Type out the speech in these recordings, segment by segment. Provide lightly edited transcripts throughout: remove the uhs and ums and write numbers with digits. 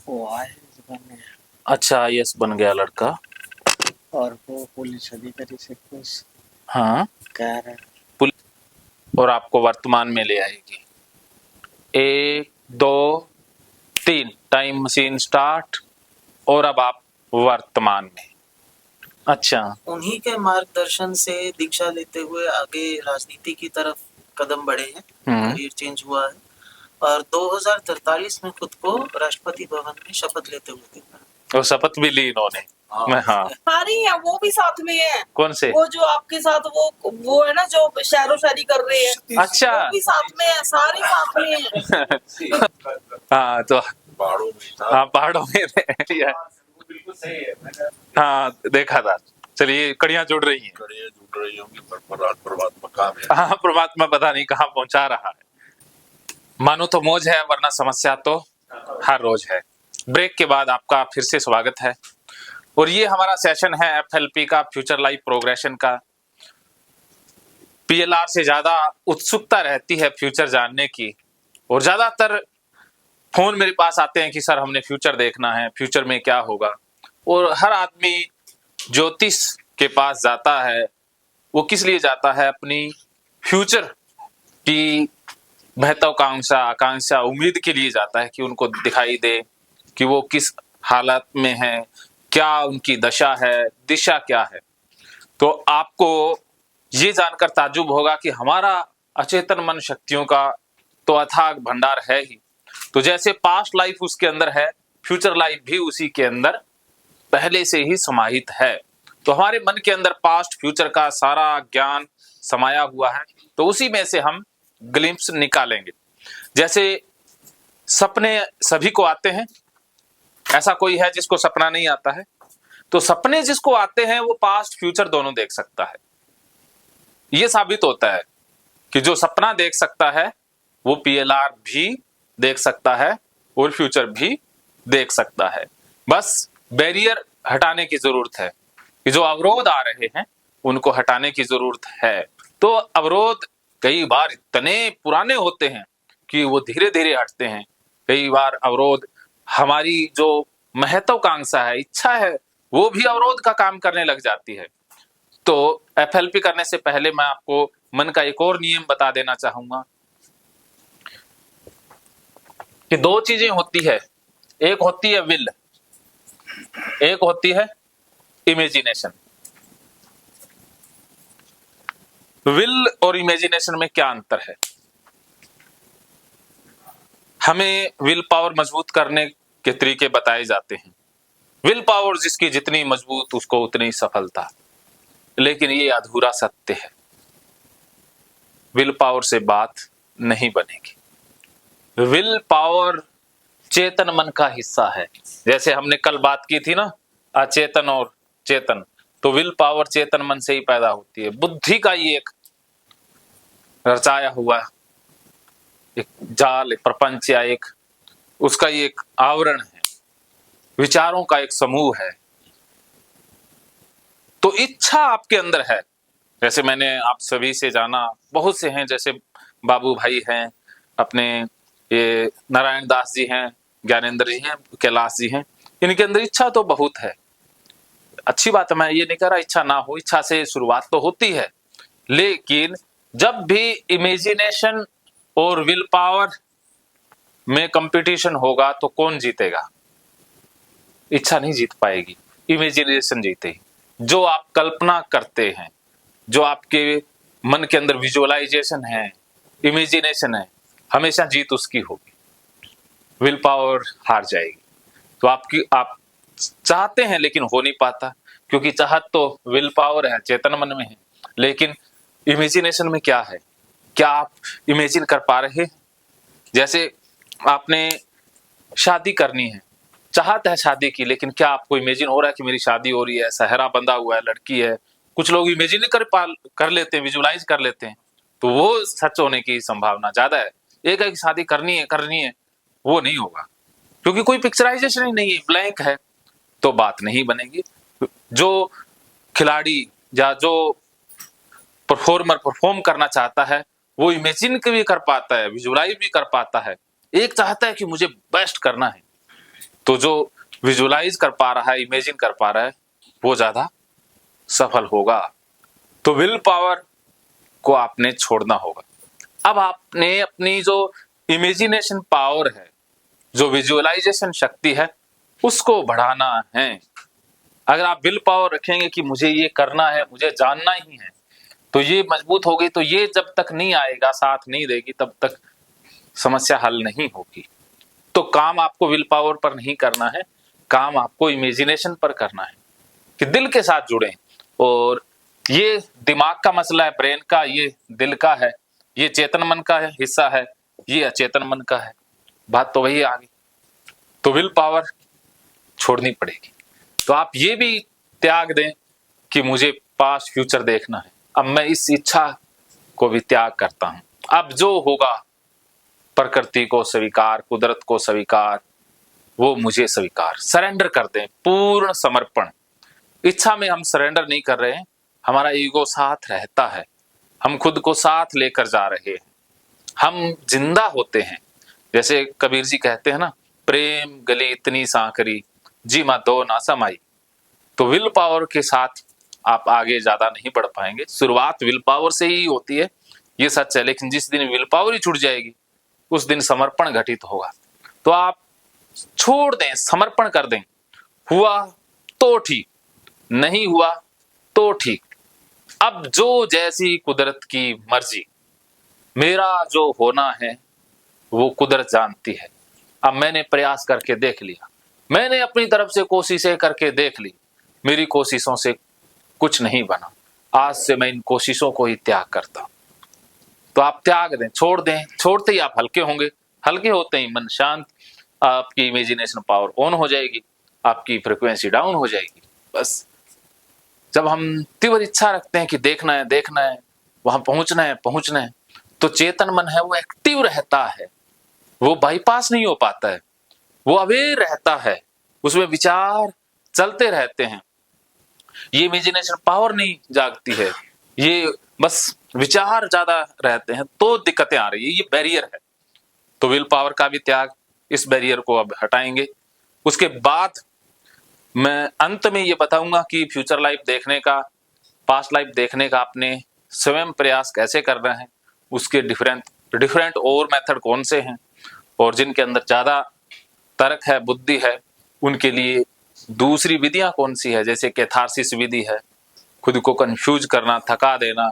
वो आईएएस बने अच्छा, आईएएस बन गया लड़का। और वो पुलिस अधिकारी से कुछ हाँ, कह रहा है। और आपको वर्तमान में ले आएगी। 1 2 3 टाइम मशीन स्टार्ट। और अब आप वर्तमान में। अच्छा, उन्हीं के मार्गदर्शन से दीक्षा लेते हुए आगे राजनीति की तरफ कदम बढ़े हैं। करियर चेंज हुआ है और 2043 में खुद को राष्ट्रपति भवन में शपथ लेते हुए देखा। और शपथ भी ली इन्होंने। हाँ, सारी है, वो भी साथ में है। कौन से? वो जो आपके साथ वो है ना, जो शायरो शायरी कर रहे हैं। अच्छा, वो भी साथ में है, सारी साथ में है। हाँ तो हाँ, पहाड़ों में बिल्कुल सही है। हाँ, देखा था। चलिए, कड़ियां जुड़ रही हैं। कड़ियां जुड़ रही होंगी, पर परमात्मा कहाँ है? हाँ, परमात्मा पता नहीं कहाँ पहुंचा रहा है। मानो तो मौज है, वरना समस्या तो हर रोज है। ब्रेक के बाद आपका फिर से स्वागत है और ये हमारा सेशन है एफएलपी का, फ्यूचर लाइफ प्रोग्रेशन का। पीएलआर से ज्यादा उत्सुकता रहती है फ्यूचर जानने की और ज्यादातर फोन मेरे पास आते हैं कि सर हमने फ्यूचर देखना है, फ्यूचर में क्या होगा। और हर आदमी ज्योतिष के पास जाता है, वो किस लिए जाता है? अपनी फ्यूचर की महत्वाकांक्षा, आकांक्षा, उम्मीद के लिए जाता है कि उनको दिखाई दे कि वो किस हालत में है, क्या उनकी दशा है, दिशा क्या है। तो आपको ये जानकर ताज्जुब होगा कि हमारा अचेतन मन शक्तियों का तो अथाग भंडार है ही। तो जैसे पास्ट लाइफ उसके अंदर है, फ्यूचर लाइफ भी उसी के अंदर पहले से ही समाहित है। तो हमारे मन के अंदर पास्ट फ्यूचर का सारा ज्ञान समाया हुआ है। तो उसी में से हम ग्लिम्प्स निकालेंगे। जैसे सपने सभी को आते हैं, ऐसा कोई है जिसको सपना नहीं आता है? तो सपने जिसको आते हैं वो पास्ट फ्यूचर दोनों देख सकता है। ये साबित होता है कि जो सपना देख सकता है वो पीएलआर भी देख सकता है और फ्यूचर भी देख सकता है। बस बैरियर हटाने की जरूरत है कि जो अवरोध आ रहे हैं उनको हटाने की जरूरत है। तो अवरोध कई बार इतने पुराने होते हैं कि वो धीरे धीरे हटते हैं। कई बार अवरोध हमारी जो महत्वाकांक्षा है, इच्छा है, वो भी अवरोध का काम करने लग जाती है। तो एफएलपी करने से पहले मैं आपको मन का एक और नियम बता देना चाहूंगा कि 2 चीजें होती है। एक होती है विल, एक होती है इमेजिनेशन। विल और इमेजिनेशन में क्या अंतर है? हमें विल पावर मजबूत करने के तरीके बताए जाते हैं। विल पावर जिसकी जितनी मजबूत उसको उतनी सफलता, लेकिन ये अधूरा सत्य है। विल पावर से बात नहीं बनेगी। विल पावर चेतन मन का हिस्सा है। जैसे हमने कल बात की थी ना, अचेतन और चेतन, तो विल पावर चेतन मन से ही पैदा होती है। बुद्धि का ये एक रचाया हुआ एक जाल, एक प्रपंच या एक उसका ये एक आवरण है, विचारों का एक समूह है। तो इच्छा आपके अंदर है। जैसे मैंने आप सभी से जाना, बहुत से हैं, जैसे बाबू भाई हैं, अपने ये नारायण दास जी हैं, ज्ञानेंद्र जी हैं, कैलाश जी हैं, इनके अंदर इच्छा तो बहुत है। अच्छी बात है, मैं ये नहीं कह रहा इच्छा ना हो, इच्छा से शुरुआत तो होती है। लेकिन जब भी इमेजिनेशन और विल पावर में कंपटीशन होगा तो कौन जीतेगा? इच्छा नहीं जीत पाएगी, इमेजिनेशन जीतेगी। जो आप कल्पना करते हैं, जो आपके मन के अंदर विजुअलाइजेशन है, इमेजिनेशन है, हमेशा जीत उसकी होगी, विल पावर हार जाएगी। तो आप चाहते हैं लेकिन हो नहीं पाता, क्योंकि चाहत तो विल पावर है, चेतन मन में है। लेकिन इमेजिनेशन में क्या है? क्या आप इमेजिन कर पा रहे हैं? जैसे आपने शादी करनी है, चाहत है शादी की, लेकिन क्या आपको इमेजिन हो रहा है कि मेरी शादी हो रही है, सहरा बंधा हुआ है, लड़की है? कुछ लोग इमेजिन कर लेते हैं, विजुलाइज कर लेते हैं, तो वो सच होने की संभावना ज्यादा है। एक है कि शादी करनी है, वो नहीं होगा, क्योंकि कोई पिक्चराइजेशन ही नहीं है, ब्लैंक है, तो बात नहीं बनेगी। जो खिलाड़ी या जो परफॉर्मर परफॉर्म करना चाहता है वो इमेजिन भी कर पाता है, विजुलाइज भी कर पाता है। एक चाहता है कि मुझे बेस्ट करना है, तो जो विजुलाइज कर पा रहा है, इमेजिन कर पा रहा है, वो ज्यादा सफल होगा। तो विल पावर को आपने छोड़ना होगा। अब आपने अपनी जो इमेजिनेशन पावर है, जो विजुअलाइजेशन शक्ति है, उसको बढ़ाना है। अगर आप विल पावर रखेंगे कि मुझे ये करना है, मुझे जानना ही है, तो ये मजबूत हो गई। तो ये जब तक नहीं आएगा, साथ नहीं देगी, तब तक समस्या हल नहीं होगी। तो काम आपको विल पावर पर नहीं करना है, काम आपको इमेजिनेशन पर करना है कि दिल के साथ जुड़ें। और ये दिमाग का मसला है, ब्रेन का, ये दिल का है, ये चेतन मन का है हिस्सा है, ये अचेतन मन का है। बात तो वही आ गई। तो विल पावर छोड़नी पड़ेगी। तो आप ये भी त्याग दें कि मुझे पास्ट फ्यूचर देखना है, अब मैं इस इच्छा को भी त्याग करता हूं। अब जो होगा प्रकृति को स्वीकार, कुदरत को स्वीकार, वो मुझे स्वीकार। सरेंडर कर दें, पूर्ण समर्पण। इच्छा में हम सरेंडर नहीं कर रहे हैं, हमारा ईगो साथ रहता है, हम खुद को साथ लेकर जा रहे हैं, हम जिंदा होते हैं। जैसे कबीर जी कहते हैं ना, प्रेम गली इतनी सांकरी, जी मां दो ना समाई। तो विल पावर के साथ आप आगे ज्यादा नहीं बढ़ पाएंगे। शुरुआत विल पावर से ही होती है, ये सच है। लेकिन जिस दिन विल पावर ही छूट जाएगी, उस दिन समर्पण घटित होगा। तो आप छोड़ दें, समर्पण कर दें। हुआ तो ठीक, नहीं हुआ तो ठीक। अब जो जैसी कुदरत की मर्जी, मेरा जो होना है वो कुदरत जानती है। अब मैंने प्रयास करके देख लिया, मैंने अपनी तरफ से कोशिशें करके देख ली, मेरी कोशिशों से कुछ नहीं बना। आज से मैं इन कोशिशों को ही त्याग करता हूं। तो आप त्याग दें, छोड़ दें। छोड़ते ही आप हल्के होंगे, हल्के होते ही मन शांत, आपकी इमेजिनेशन पावर ऑन हो जाएगी, आपकी फ्रिक्वेंसी डाउन हो जाएगी। बस जब हम तीव्र इच्छा रखते हैं कि देखना है, देखना है, वहां पहुंचना है, पहुंचना है, तो चेतन मन है वो एक्टिव रहता है, वो बाईपास नहीं हो पाता है, वो अवेयर रहता है, उसमें विचार चलते रहते हैं। ये इमेजिनेशन पावर नहीं जागती है, ये बस विचार ज्यादा रहते हैं, तो दिक्कतें आ रही है। ये बैरियर है। तो विल पावर का भी त्याग, इस बैरियर को अब हटाएंगे। उसके बाद मैं अंत में ये बताऊंगा कि फ्यूचर लाइफ देखने का, पास्ट लाइफ देखने का अपने स्वयं प्रयास कैसे करना है, उसके डिफरेंट और मेथड कौन से हैं, और जिनके अंदर ज्यादा तर्क है, बुद्धि है, उनके लिए दूसरी विधियां कौन सी है। जैसे कैथारसिस विधि है, खुद को कंफ्यूज करना, थका देना,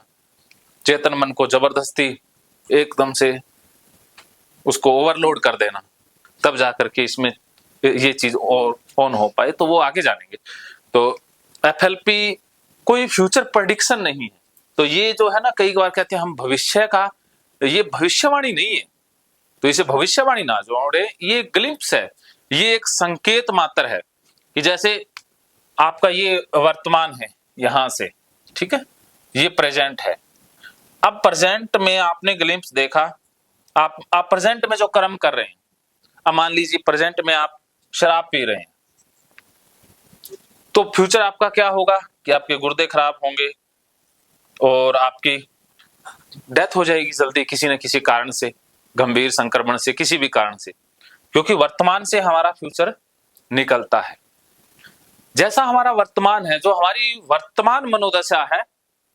चेतन मन को जबरदस्ती एकदम से उसको ओवरलोड कर देना, तब जाकर के इसमें ये चीज और ऑन हो पाए, तो वो आगे जानेंगे। तो एफएलपी कोई फ्यूचर प्रेडिक्शन नहीं है। तो ये जो है ना, कई बार कहते हैं हम भविष्य का, ये भविष्यवाणी नहीं है, तो इसे भविष्यवाणी ना जोड़े। ये ग्लिम्प्स है, ये एक संकेत मात्र है कि जैसे आपका ये वर्तमान है यहां से, ठीक है, ये प्रेजेंट है। अब प्रेजेंट में आपने ग्लिम्प्स देखा, आप प्रेजेंट में जो कर्म कर रहे हैं, अब मान लीजिए प्रेजेंट में आप शराब पी रहे हैं, तो फ्यूचर आपका क्या होगा कि आपके गुर्दे खराब होंगे और आपकी डेथ हो जाएगी जल्दी, किसी न किसी कारण से, गंभीर संक्रमण से, किसी भी कारण से, क्योंकि वर्तमान से हमारा फ्यूचर निकलता है। जैसा हमारा वर्तमान है, जो हमारी वर्तमान मनोदशा है,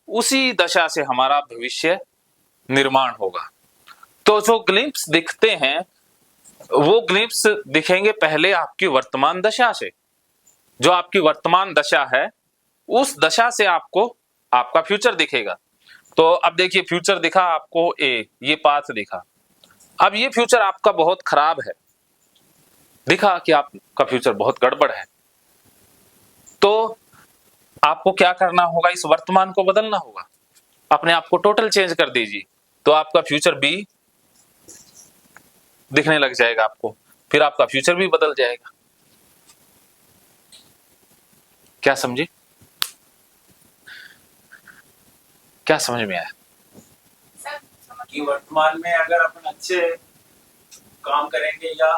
उसी दशा से हमारा भविष्य निर्माण होगा। तो जो ग्लिम्प्स दिखते हैं, वो ग्लिम्प्स दिखेंगे पहले आपकी वर्तमान दशा से। जो आपकी वर्तमान दशा है, उस दशा से आपको आपका फ्यूचर दिखेगा। तो अब देखिए, फ्यूचर दिखा आपको ये पाथ दिखा। अब ये फ्यूचर आपका बहुत खराब है, दिखा कि आपका फ्यूचर बहुत गड़बड़ है। तो आपको क्या करना होगा, इस वर्तमान को बदलना होगा, अपने आप को टोटल चेंज कर दीजिए, तो आपका फ्यूचर भी दिखने लग जाएगा आपको, फिर आपका फ्यूचर भी बदल जाएगा। क्या समझे? क्या समझ में आया? कि वर्तमान में अगर अपन अच्छे काम करेंगे या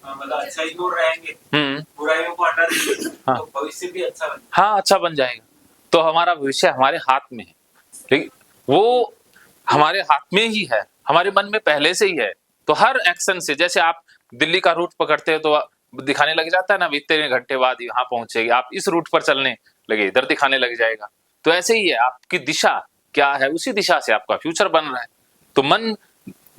मतलब अच्छा ही दूर रहेंगे, बुराइयों को हटा देंगे, हाँ। तो भविष्य भी अच्छा बन हाँ, अच्छा बन जाएगा। तो हमारा भविष्य हमारे हाथ में है, लेकिन वो हमारे हाथ में ही है, हमारे मन में पहले से ही है। तो हर एक्शन से, जैसे आप दिल्ली का रूट पकड़ते हैं तो दिखाने लग जाता है ना, इतने घंटे बाद यहाँ पहुंचेगी, आप इस रूट पर चलने लगे, इधर दिखाने लग जाएगा। तो ऐसे ही है, आपकी दिशा क्या है उसी दिशा से आपका फ्यूचर बन रहा है। तो मन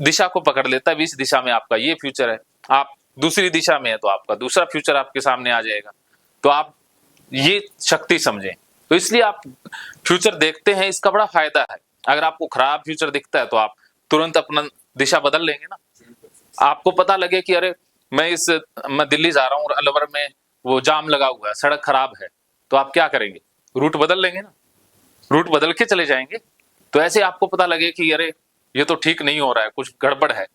दिशा को पकड़ लेता है, इस दिशा में आपका ये फ्यूचर है, आप दूसरी दिशा में है तो आपका दूसरा फ्यूचर आपके सामने आ जाएगा। तो आप ये शक्ति समझें। तो इसलिए आप फ्यूचर देखते हैं, इसका बड़ा फायदा है। अगर आपको खराब फ्यूचर दिखता है तो आप तुरंत अपना दिशा बदल लेंगे ना। आपको पता लगे कि अरे मैं दिल्ली जा रहा हूँ और अलवर में वो जाम लगा हुआ है, सड़क खराब है, तो आप क्या करेंगे, रूट बदल लेंगे ना, रूट बदल के चले जाएंगे। तो ऐसे आपको पता लगे कि अरे ये तो ठीक नहीं हो रहा है, कुछ गड़बड़ है,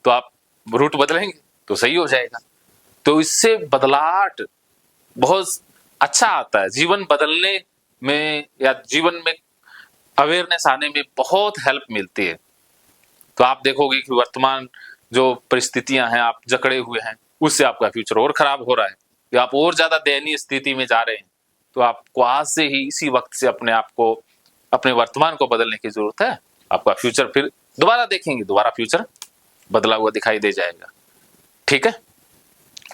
तो आप रूट बदलेंगे तो सही हो जाएगा। तो इससे बदलाव बहुत अच्छा आता है, जीवन बदलने में या जीवन में अवेयरनेस आने में बहुत हेल्प मिलती है। तो आप देखोगे कि वर्तमान जो परिस्थितियां हैं, आप जकड़े हुए हैं, उससे आपका फ्यूचर और खराब हो रहा है, या आप और ज्यादा दयनीय स्थिति में जा रहे हैं। तो आपको आज से ही इसी वक्त से अपने आप को, अपने वर्तमान को बदलने की जरूरत है। आपका फ्यूचर फिर दोबारा देखेंगे, दोबारा फ्यूचर बदला हुआ दिखाई दे जाएगा। ठीक है,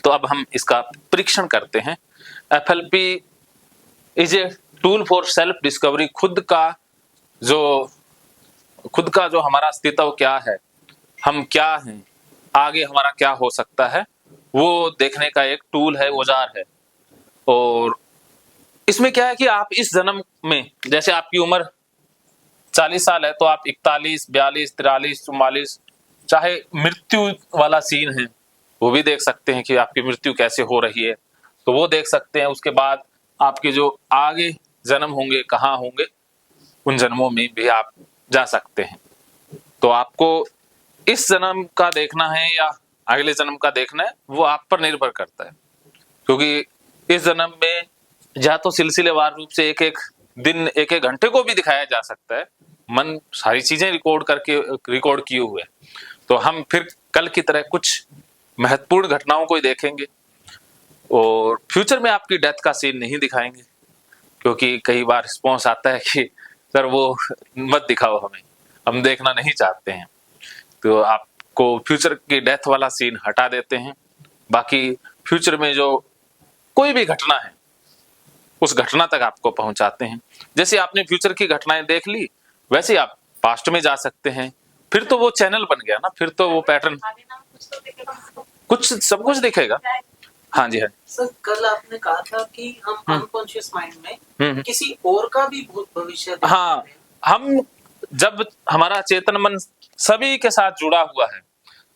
तो अब हम इसका परीक्षण करते हैं। FLP is a tool for self discovery. खुद का जो हमारा अस्तित्व क्या है, हम क्या हैं, आगे हमारा क्या हो सकता है, वो देखने का एक टूल है, औजार है। और इसमें क्या है कि आप इस जन्म में, जैसे आपकी उम्र 40 साल है तो आप 41, 42, 43, 44, चाहे मृत्यु वाला सीन है वो भी देख सकते हैं कि आपकी मृत्यु कैसे हो रही है, तो वो देख सकते हैं। उसके बाद आपके जो आगे जन्म होंगे, कहाँ होंगे, उन जन्मों में भी आप जा सकते हैं। तो आपको इस जन्म का देखना है या अगले जन्म का देखना है, वो आप पर निर्भर करता है। क्योंकि इस जन्म में या तो सिलसिलेवार रूप से एक एक दिन, एक एक घंटे को भी दिखाया जा सकता है, मन सारी चीजें रिकॉर्ड किए हुए हैं। तो हम फिर कल की तरह कुछ महत्वपूर्ण घटनाओं को ही देखेंगे, और फ्यूचर में आपकी डेथ का सीन नहीं दिखाएंगे, क्योंकि कई बार रिस्पॉन्स आता है कि सर वो मत दिखाओ, हम देखना नहीं चाहते हैं। तो आपको फ्यूचर की डेथ वाला सीन हटा देते हैं। बाकी फ्यूचर में जो कोई भी घटना है, उस घटना तक आपको पहुंचाते हैं। जैसे आपने फ्यूचर की घटनाएं देख ली, वैसे आप पास्ट में जा सकते हैं। फिर तो वो चैनल बन गया ना, फिर तो वो पैटर्न कुछ सब कुछ दिखेगा। हाँ जी, हाँ सर, कल आपने कहा था कि हम अनकॉन्शियस माइंड में किसी और का भी भूत भविष्य देख हाँ, सकते हैं। हम जब हमारा चेतन मन सभी के साथ जुड़ा हुआ है,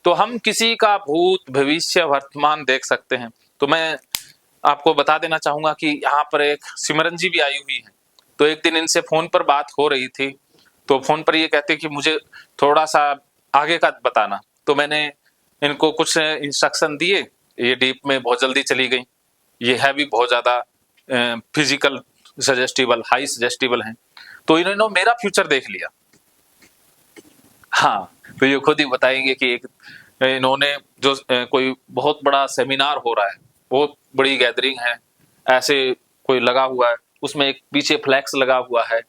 तो हम किसी का भूत भविष्य वर्तमान देख सकते हैं। तो मैं आपको बता देना चाहूंगा कि यहाँ पर एक सिमरन जी भी आई हुई है। तो एक दिन इनसे फोन पर बात हो रही थी, तो फोन पर ये कहते कि मुझे थोड़ा सा आगे का बताना। तो मैंने इनको कुछ इंस्ट्रक्शन दिए, ये डीप में बहुत जल्दी चली गई। ये है भी बहुत ज्यादा फिजिकल सजेस्टिबल, हाई सजेस्टिबल हैं। तो इन्होंने मेरा फ्यूचर देख लिया। हाँ, तो ये खुद ही बताएंगे कि एक इन्होंने जो कोई बहुत बड़ा सेमिनार हो रहा है, बहुत बड़ी गैदरिंग है, ऐसे कोई लगा हुआ है, उसमें एक पीछे फ्लैक्स लगा हुआ है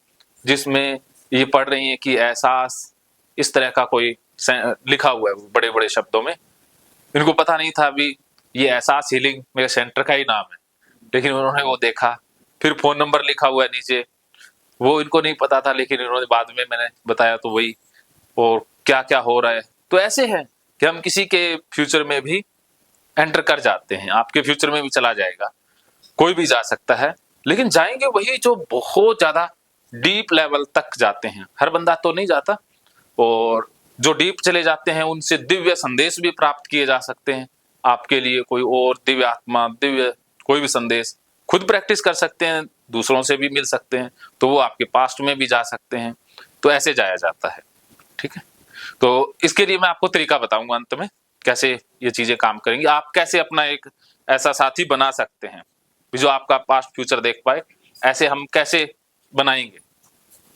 जिसमें ये पढ़ रही है कि एहसास, इस तरह का कोई लिखा हुआ है बड़े बड़े शब्दों में। इनको पता नहीं था अभी ये एहसास हीलिंग मेरे सेंटर का ही नाम है, लेकिन उन्होंने वो देखा। फिर फोन नंबर लिखा हुआ है नीचे, वो इनको नहीं पता था, लेकिन इन्होंने बाद में मैंने बताया तो वही, और क्या क्या हो रहा है। तो ऐसे है कि हम किसी के फ्यूचर में भी एंटर कर जाते हैं। आपके फ्यूचर में भी चला जाएगा, कोई भी जा सकता है, लेकिन जाएंगे वही जो बहुत ज्यादा डीप लेवल तक जाते हैं। हर बंदा तो नहीं जाता, और जो डीप चले जाते हैं उनसे दिव्य संदेश भी प्राप्त किए जा सकते हैं। आपके लिए कोई और दिव्य आत्मा, दिव्य कोई भी संदेश खुद प्रैक्टिस कर सकते हैं, दूसरों से भी मिल सकते हैं, तो वो आपके पास्ट में भी जा सकते हैं। तो ऐसे जाया जाता है। ठीक है, तो इसके लिए मैं आपको तरीका बताऊंगा अंत में, कैसे ये चीजें काम करेंगी। आप कैसे अपना एक ऐसा साथी बना सकते हैं जो आपका पास्ट फ्यूचर देख पाए, ऐसे हम कैसे बनाएंगे।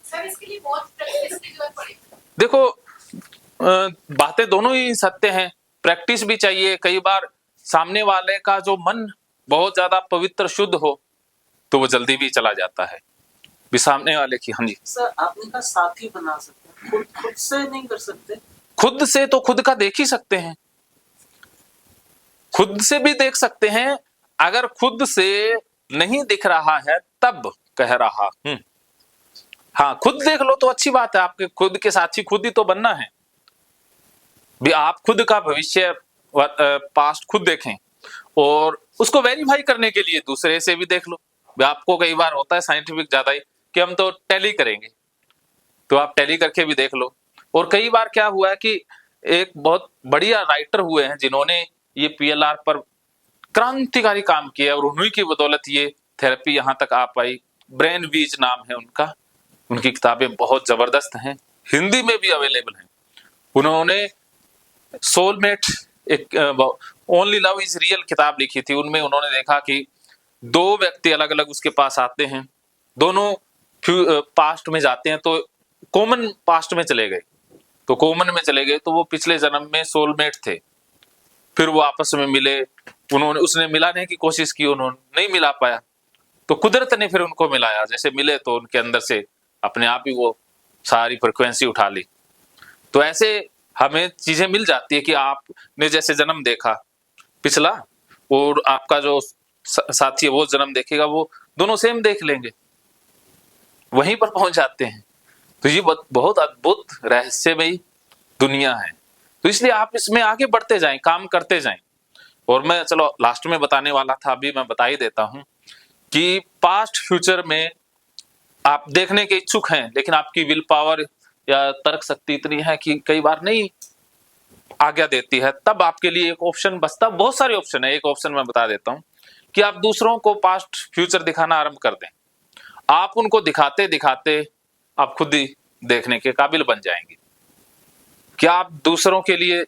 सर, इसके लिए बहुत प्रैक्टिस की जरूरत पड़ेगी। देखो, बातें दोनों ही सत्य हैं, प्रैक्टिस भी चाहिए। कई बार सामने वाले का जो मन बहुत ज्यादा पवित्र शुद्ध हो तो वो जल्दी भी चला जाता है भी सामने वाले की। हाँ जी सर, आपने कहा साथी बना सकते हैं, खुद से नहीं कर सकते। खुद से तो खुद का देख ही सकते हैं। खुद से भी देख सकते हैं, अगर खुद से नहीं दिख रहा है तब कह रहा हूं। हाँ, खुद देख लो तो अच्छी बात है, आपके खुद के साथी खुद ही तो बनना है भी। आप खुद का भविष्य पास्ट खुद देखें और उसको वेरीफाई करने के लिए दूसरे से भी देख लो। आपको कई बार होता है साइंटिफिक ज्यादा ही कि हम तो टैली करेंगे, तो आप टैली करके भी देख लो। और कई बार क्या हुआ है कि एक बहुत बढ़िया राइटर हुए हैं जिन्होंने ये पीएलआर पर क्रांतिकारी काम किया और उन्हीं की बदौलत ये थेरेपी यहां तक आ पाई। ब्रेन वीज नाम है उनका, उनकी किताबें बहुत जबरदस्त हैं, हिंदी में भी अवेलेबल हैं। उन्होंने सोलमेट, एक ओनली लव इज रियल किताब लिखी थी। उनमें उन्होंने देखा कि दो व्यक्ति अलग अलग उसके पास आते हैं, दोनों पास्ट में जाते हैं, तो कॉमन पास्ट में चले गए, तो कॉमन में चले गए तो वो पिछले जन्म में सोलमेट थे। फिर वो आपस में मिले, उसने मिलाने की कोशिश की, उन्होंने नहीं मिला पाया, तो कुदरत ने फिर उनको मिलाया। जैसे मिले तो उनके अंदर से अपने आप ही वो सारी फ्रिक्वेंसी उठा ली। तो ऐसे हमें चीजें मिल जाती है कि आपने जैसे जन्म देखा पिछला और आपका जो साथी है वो जन्म देखेगा, वो दोनों सेम देख लेंगे, वहीं पर पहुंच जाते हैं। तो ये बहुत अद्भुत रहस्यमयी दुनिया है। तो इसलिए आप इसमें आगे बढ़ते जाएं, काम करते जाएं। और मैं चलो लास्ट में बताने वाला था, अभी मैं बता ही देता हूं कि पास्ट फ्यूचर में आप देखने के इच्छुक हैं, लेकिन आपकी विल पावर या तर्क शक्ति इतनी है कि कई बार नहीं आज्ञा देती है। तब आपके लिए एक ऑप्शन बचता, बहुत सारे ऑप्शन है, एक ऑप्शन मैं बता देता हूं कि आप दूसरों को पास्ट फ्यूचर दिखाना आरंभ कर दें। आप उनको दिखाते दिखाते आप खुद ही देखने के काबिल बन जाएंगे कि आप दूसरों के लिए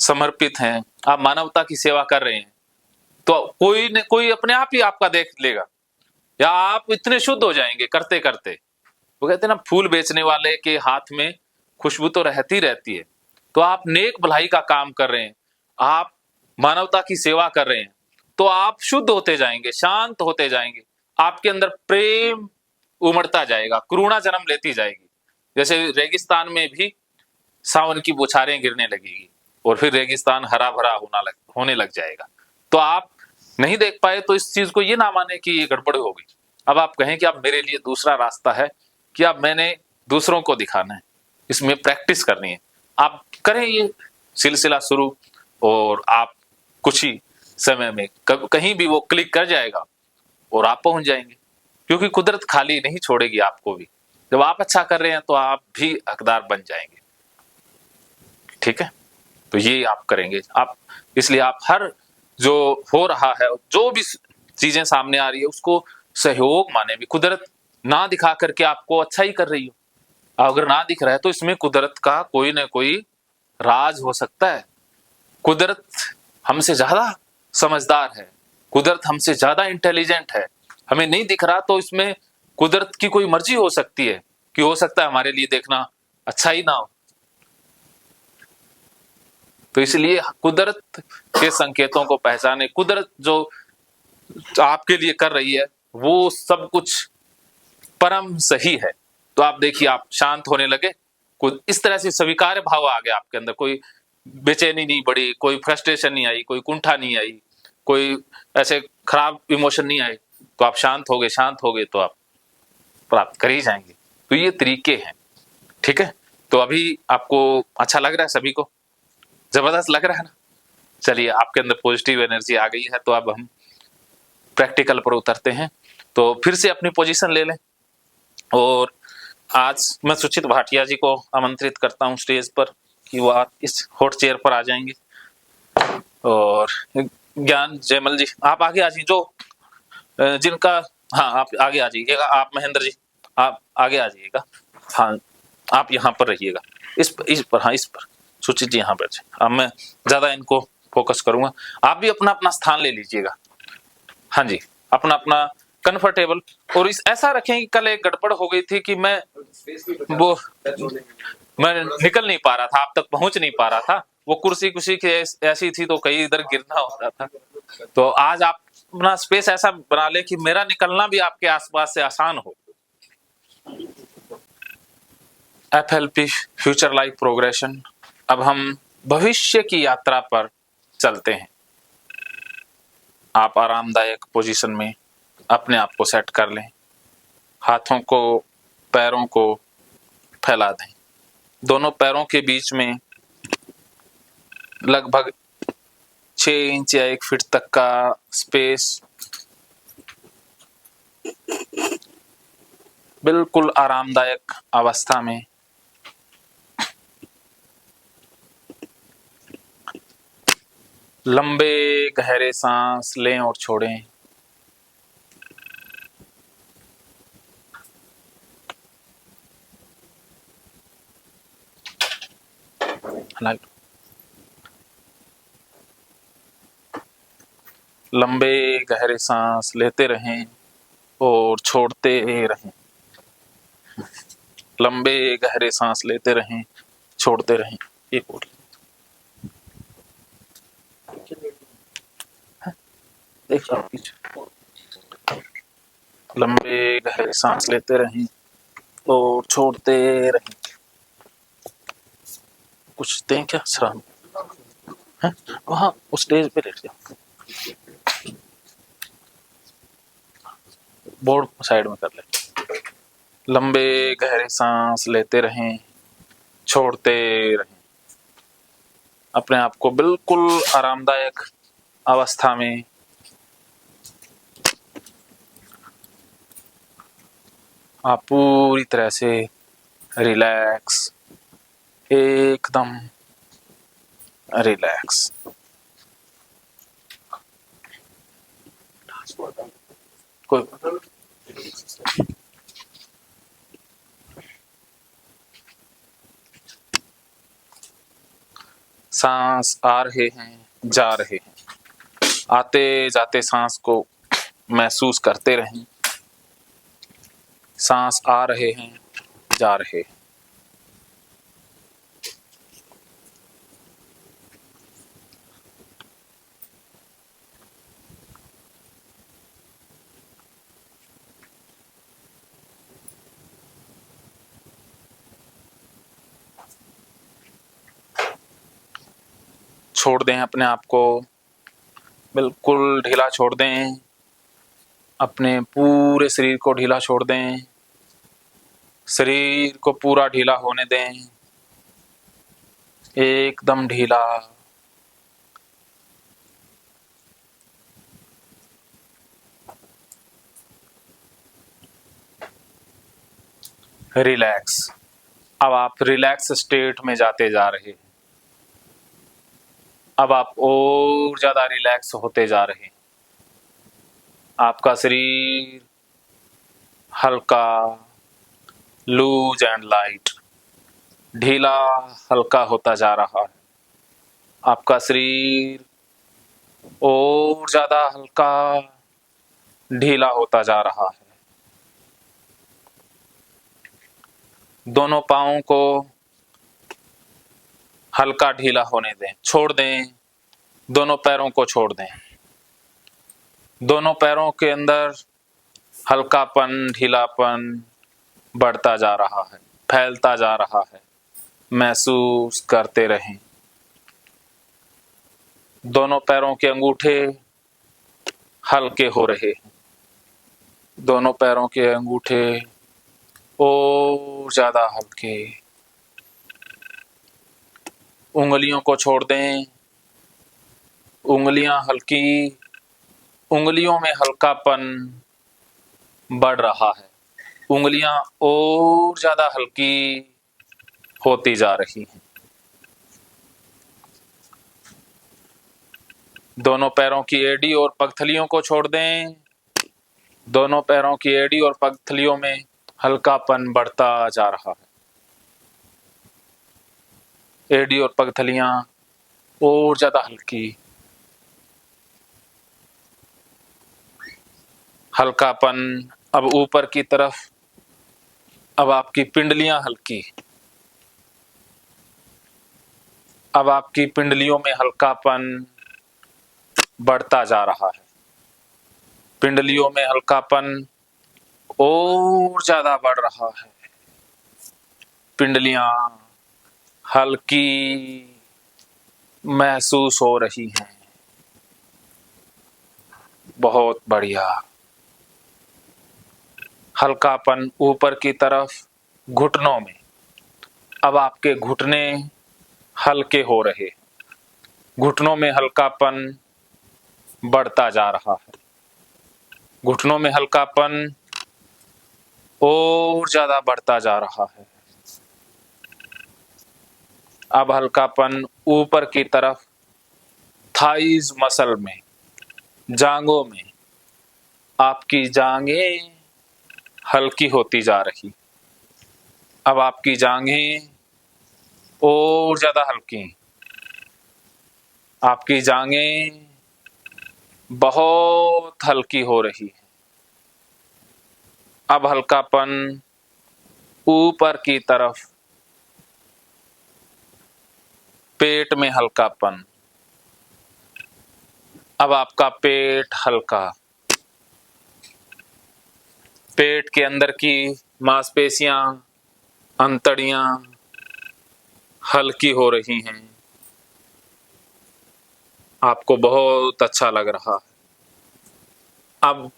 समर्पित हैं, आप मानवता की सेवा कर रहे हैं, तो कोई न कोई अपने आप ही आपका देख लेगा, या आप इतने शुद्ध हो जाएंगे करते करते। वो कहते हैं ना, फूल बेचने वाले के हाथ में खुशबू तो रहती रहती है। तो आप नेक भलाई का काम कर रहे हैं, आप मानवता की सेवा कर रहे हैं, तो आप शुद्ध होते जाएंगे, शांत होते जाएंगे, आपके अंदर प्रेम उमड़ता जाएगा, करुणा जन्म लेती जाएगी। जैसे रेगिस्तान में भी सावन की बौछारें गिरने लगेगी और फिर रेगिस्तान हरा भरा होने लग जाएगा। तो आप नहीं देख पाए तो इस चीज को ये ना माने कि ये गड़बड़ हो गई। अब आप कहें कि अब मेरे लिए दूसरा रास्ता है कि अब मैंने दूसरों को दिखाना है, इसमें प्रैक्टिस करनी है। आप करें ये सिलसिला शुरू और आप कुछ ही समय में कहीं भी वो क्लिक कर जाएगा और आप पहुंच जाएंगे, क्योंकि कुदरत खाली नहीं छोड़ेगी आपको भी। जब आप अच्छा कर रहे हैं तो आप भी हकदार बन जाएंगे। ठीक है, तो ये आप करेंगे आप। इसलिए आप हर जो हो रहा है, जो भी चीजें सामने आ रही है, उसको सहयोग माने भी। कुदरत ना दिखा करके आपको अच्छा ही कर रही हो, अगर ना दिख रहा है तो इसमें कुदरत का कोई ना कोई राज हो सकता है। कुदरत हमसे ज्यादा समझदार है, कुदरत हमसे ज्यादा इंटेलिजेंट है। हमें नहीं दिख रहा तो इसमें कुदरत की कोई मर्जी हो सकती है कि हो सकता है हमारे लिए देखना अच्छा ही ना हो। तो इसलिए कुदरत के संकेतों को पहचाने, कुदरत जो आपके लिए कर रही है वो सब कुछ परम सही है। तो आप देखिए, आप शांत होने लगे, कुछ इस तरह से स्वीकार्य भाव आ गया आपके अंदर, कोई बेचैनी नहीं बढ़ी, कोई फ्रस्ट्रेशन नहीं आई, कोई कुंठा नहीं आई, कोई ऐसे खराब इमोशन नहीं आए, तो आप शांत हो गए तो आप प्राप्त कर ही जाएंगे। तो ये तरीके हैं। ठीक है, तो अभी आपको अच्छा लग रहा है, सभी को जबरदस्त लग रहा है ना? चलिए, आपके अंदर पॉजिटिव एनर्जी आ गई है, तो अब हम प्रैक्टिकल पर उतरते हैं। तो फिर से अपनी पोजीशन ले लें और आज मैं सुचित भाटिया जी को आमंत्रित करता हूं स्टेज पर कि वो इस हॉट चेयर पर आ जाएंगे। और ज्ञान जयमल जी आप आगे आ जाइए, जो जिनका, हाँ आप आगे आ जाइएगा। आप महेंद्र जी आप आगे आ जाइएगा। हाँ आप यहाँ पर रहिएगा, इस पर हाँ इस पर सुचित जी यहाँ पर। अब मैं ज्यादा इनको फोकस करूंगा, आप भी अपना अपना स्थान ले लीजिएगा। हाँ जी, अपना अपना कंफर्टेबल। और इस ऐसा रखें कि कल एक गड़बड़ हो गई थी कि मैं निकल नहीं पा रहा था, आप तक पहुंच नहीं पा रहा था। वो कुर्सी की ऐसी थी तो कहीं इधर गिरना होता था। तो आज आप अपना स्पेस ऐसा बना ले कि मेरा निकलना भी आपके आसपास से आसान हो। FLP future life progression. अब हम भविष्य की यात्रा पर चलते हैं। आप आरामदायक पोजीशन में अपने आप को सेट कर लें। हाथों को, पैरों को फैला दें। दोनों पैरों के बीच में लगभग 6 इंच या 1 फीट तक का स्पेस, बिल्कुल आरामदायक अवस्था में लंबे गहरे सांस लें और छोड़ें। लंबे गहरे सांस लेते रहें और छोड़ते रहें। लंबे गहरे सांस लेते रहें, छोड़ते रहें। एक और देखो पीछे। लंबे गहरे सांस लेते रहें और छोड़ते रहें। कुछ दें क्या सर? वहाँ उस स्टेज पे लेट जाओ, बोर्ड साइड में कर ले। लंबे गहरे सांस लेते रहें, छोड़ते रहें। अपने आप को बिल्कुल आरामदायक अवस्था में आप पूरी तरह से रिलैक्स, एकदम रिलैक्स। कोई सांस आ रहे हैं, जा रहे हैं। आते जाते सांस को महसूस करते रहें। सांस आ रहे हैं, जा रहे हैं। छोड़ दें अपने आप को, बिल्कुल ढीला छोड़ दें। अपने पूरे शरीर को ढीला छोड़ दें। शरीर को पूरा ढीला होने दें, एकदम ढीला। रिलैक्स। अब आप रिलैक्स स्टेट में जाते जा रहे हैं। अब आप और ज्यादा रिलैक्स होते जा रहे हैं। आपका शरीर हल्का, लूज एंड लाइट, ढीला हल्का होता जा रहा है। आपका शरीर और ज्यादा हल्का, ढीला होता जा रहा है। दोनों पांवों को हल्का ढीला होने दें, छोड़ दें। दोनों पैरों को छोड़ दें। दोनों पैरों के अंदर हल्कापन, ढीलापन बढ़ता जा रहा है, फैलता जा रहा है। महसूस करते रहें। दोनों पैरों के अंगूठे हल्के हो रहे हैं। दोनों पैरों के अंगूठे और ज्यादा हल्के। उंगलियों को छोड़ दें। उंगलियां हल्की, उंगलियों में हल्कापन बढ़ रहा है। उंगलियां और ज्यादा हल्की होती जा रही हैं। दोनों पैरों की एड़ी और पगथलियों को छोड़ दें। दोनों पैरों की एड़ी और पगथलियों में हल्कापन बढ़ता जा रहा है। एड़ी और पगथलियां और ज्यादा हल्की। हल्कापन अब ऊपर की तरफ। अब आपकी पिंडलियां हल्की। अब आपकी पिंडलियों में हल्कापन बढ़ता जा रहा है। पिंडलियों में हल्कापन और ज्यादा बढ़ रहा है। पिंडलियां हल्की महसूस हो रही हैं। बहुत बढ़िया। हल्कापन ऊपर की तरफ घुटनों में। अब आपके घुटने हल्के हो रहे, घुटनों में हल्कापन बढ़ता जा रहा है, घुटनों में हल्कापन और ज्यादा बढ़ता जा रहा है। अब हल्कापन ऊपर की तरफ थाइज मसल में, जांघों में। आपकी जांघें हल्की होती जा रही। अब आपकी जांघें और ज्यादा हल्की, आपकी जांघें बहुत हल्की हो रही है। अब हल्कापन ऊपर की तरफ, पेट में हल्कापन। अब आपका पेट हल्का, पेट के अंदर की मांसपेशियां, अंतड़ियां हल्की हो रही हैं। आपको बहुत अच्छा लग रहा है। अब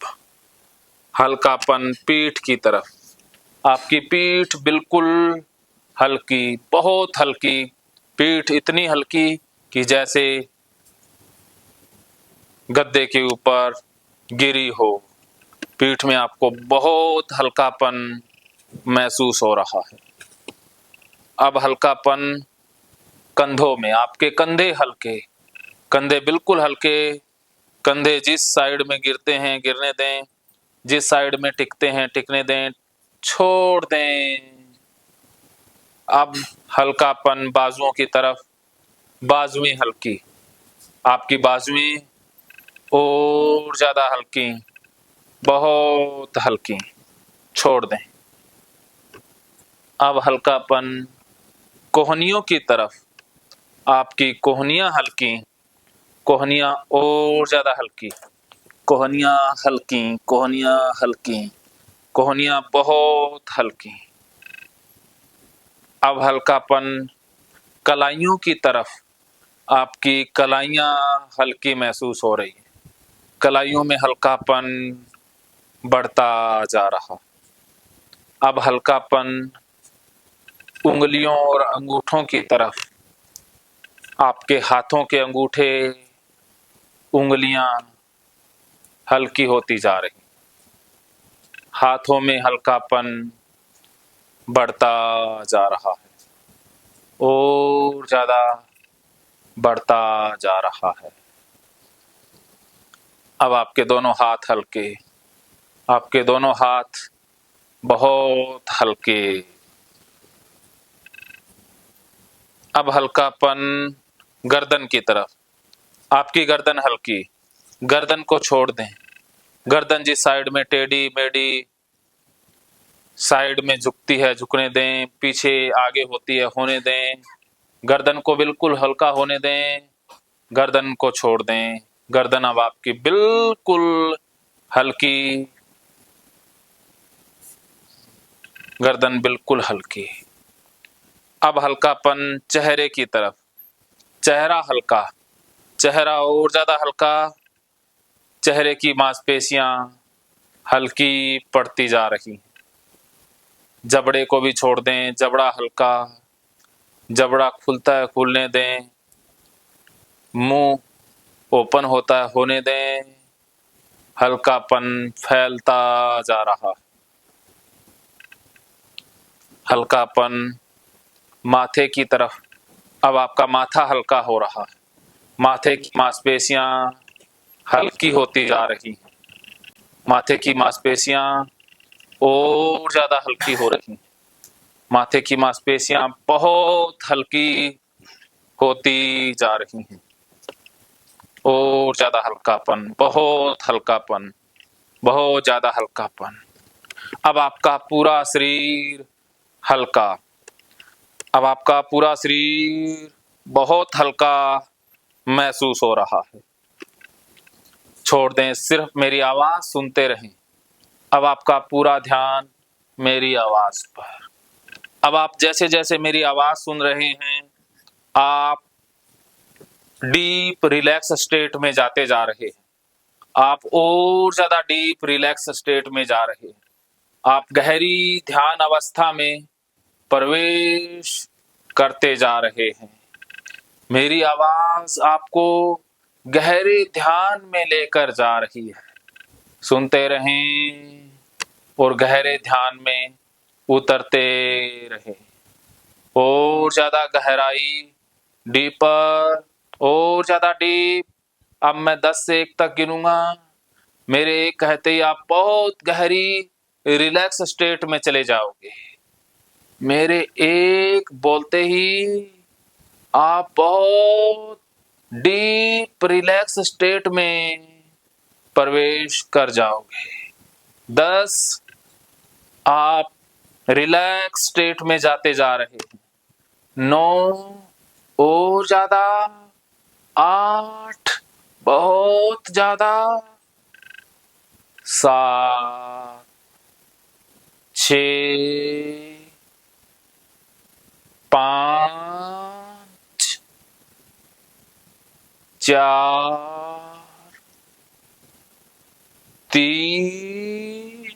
हल्कापन पीठ की तरफ, आपकी पीठ बिल्कुल हल्की, बहुत हल्की। पीठ इतनी हल्की कि जैसे गद्दे के ऊपर गिरी हो। पीठ में आपको बहुत हल्कापन महसूस हो रहा है। अब हल्कापन कंधों में, आपके कंधे हल्के, कंधे बिल्कुल हल्के। कंधे जिस साइड में गिरते हैं गिरने दें, जिस साइड में टिकते हैं टिकने दें, छोड़ दें। अब हल्कापन बाजुओं की तरफ, बाजुएं हल्की, आपकी बाजुएं और ज्यादा हल्की, बहुत हल्की, छोड़ दें। अब हल्कापन कोहनियों की तरफ, आपकी कोहनियां हल्की, कोहनियां और ज्यादा हल्की, कोहनियां हल्की, कोहनियां हल्की, कोहनियां बहुत हल्की। अब हल्कापन कलाइयों की तरफ, आपकी कलाइयां हल्की महसूस हो रही है। कलाइयों में हल्कापन बढ़ता जा रहा। अब हल्कापन उंगलियों और अंगूठों की तरफ, आपके हाथों के अंगूठे, उंगलियां हल्की होती जा रही। हाथों में हल्कापन बढ़ता जा रहा है और ज्यादा बढ़ता जा रहा है। अब आपके दोनों हाथ हल्के, आपके दोनों हाथ बहुत हल्के। अब हल्कापन गर्दन की तरफ, आपकी गर्दन हल्की, गर्दन को छोड़ दें। गर्दन जिस साइड में टेढ़ी मेढ़ी साइड में झुकती है झुकने दें, पीछे आगे होती है होने दें। गर्दन को बिल्कुल हल्का होने दें, गर्दन को छोड़ दें। गर्दन अब आपकी बिल्कुल हल्की, गर्दन बिल्कुल हल्की। अब हल्कापन चेहरे की तरफ, चेहरा हल्का, चेहरा और ज्यादा हल्का। चेहरे की मांसपेशियां हल्की पड़ती जा रही। जबड़े को भी छोड़ दें, जबड़ा हल्का, जबड़ा खुलता है खुलने दें। मुंह ओपन होता है होने दें। हल्कापन फैलता जा रहा। हल्कापन माथे की तरफ, अब आपका माथा हल्का हो रहा है। माथे की मांसपेशियां हल्की होती जा रही, माथे की मांसपेशियां और ज्यादा हल्की हो रही, माथे की मांसपेशियां बहुत हल्की होती जा रही हैं और ज्यादा हल्कापन, बहुत हल्कापन, बहुत ज्यादा हल्कापन। अब आपका पूरा शरीर हल्का, अब आपका पूरा शरीर बहुत हल्का महसूस हो रहा है। छोड़ दें, सिर्फ मेरी आवाज सुनते रहें। अब आपका पूरा ध्यान मेरी आवाज पर। अब आप जैसे जैसे मेरी आवाज सुन रहे हैं, आप डीप रिलैक्स स्टेट में जाते जा रहे हैं। आप और ज्यादा डीप रिलैक्स स्टेट में जा रहे हैं। आप गहरी ध्यान अवस्था में प्रवेश करते जा रहे हैं। मेरी आवाज आपको गहरे ध्यान में लेकर जा रही है। सुनते रहें और गहरे ध्यान में उतरते रहें। और ज्यादा गहराई, डीपर, और ज्यादा डीप। अब मैं 10 से 1 तक गिनूंगा। मेरे एक कहते ही आप बहुत गहरी रिलैक्स स्टेट में चले जाओगे। मेरे एक बोलते ही आप बहुत डीप रिलैक्स स्टेट में प्रवेश कर जाओगे। 10, आप रिलैक्स स्टेट में जाते जा रहे हैं। 9, और ज्यादा। 8, बहुत ज्यादा। 7, 6, 5, 4, 3,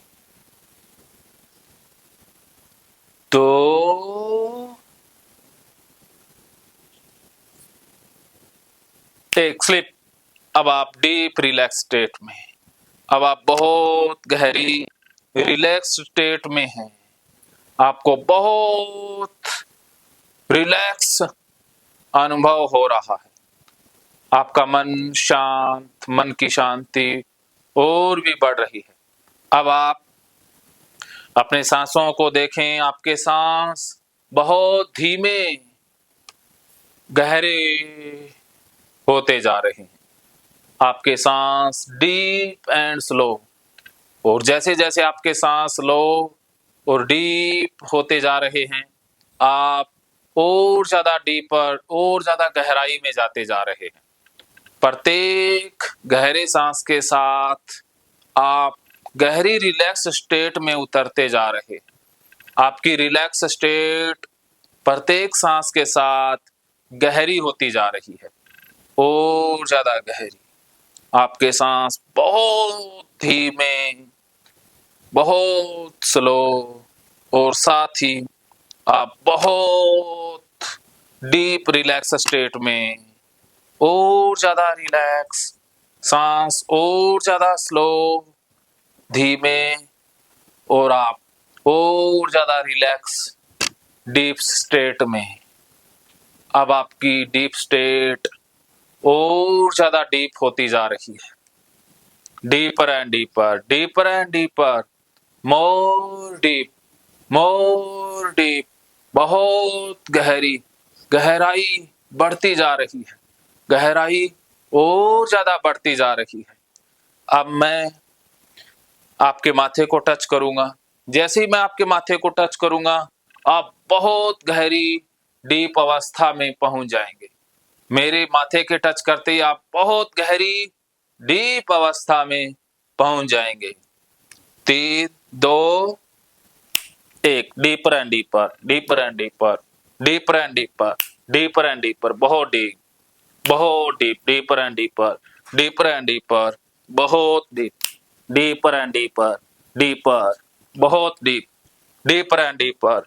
2, टेक स्लिप। अब आप डीप रिलैक्स स्टेट में, अब आप बहुत गहरी रिलैक्स स्टेट में हैं। आपको बहुत रिलैक्स अनुभव हो रहा है। आपका मन शांत, मन की शांति और भी बढ़ रही है। अब आप अपने सांसों को देखें। आपके सांस बहुत धीमे गहरे होते जा रहे हैं। आपके सांस डीप एंड स्लो, और जैसे जैसे आपके सांस लो और डीप होते जा रहे हैं, आप और ज्यादा डीपर, और ज्यादा गहराई में जाते जा रहे हैं। प्रत्येक गहरे सांस के साथ आप गहरी रिलैक्स स्टेट में उतरते जा रहे हैं। आपकी रिलैक्स स्टेट प्रत्येक सांस के साथ गहरी होती जा रही है, और ज्यादा गहरी। आपके सांस बहुत धीमे, बहुत स्लो, और साथ ही आप बहुत डीप रिलैक्स स्टेट में, और ज्यादा रिलैक्स, सांस और ज्यादा स्लो, धीमे, और आप और ज्यादा रिलैक्स डीप स्टेट में। अब आपकी डीप स्टेट और ज्यादा डीप होती जा रही है। Deeper and deeper, deeper and deeper, more deep, more deep. बहुत गहरी, गहराई बढ़ती जा रही है। गहराई और ज्यादा बढ़ती जा रही है। अब मैं आपके माथे को टच करूंगा। जैसे ही मैं आपके माथे को टच करूंगा, आप बहुत गहरी डीप अवस्था में पहुंच जाएंगे। मेरे माथे के टच करते ही आप बहुत गहरी डीप अवस्था में पहुंच जाएंगे। 3, 2, 1। Deeper and deeper, deeper and deeper, deeper and deeper, deeper and deeper, बहुत डीप, बहुत deep, deeper and deeper, deeper and deeper, बहुत deep, deeper and deeper, deeper, बहुत डीप, डीपर एंड डीपर,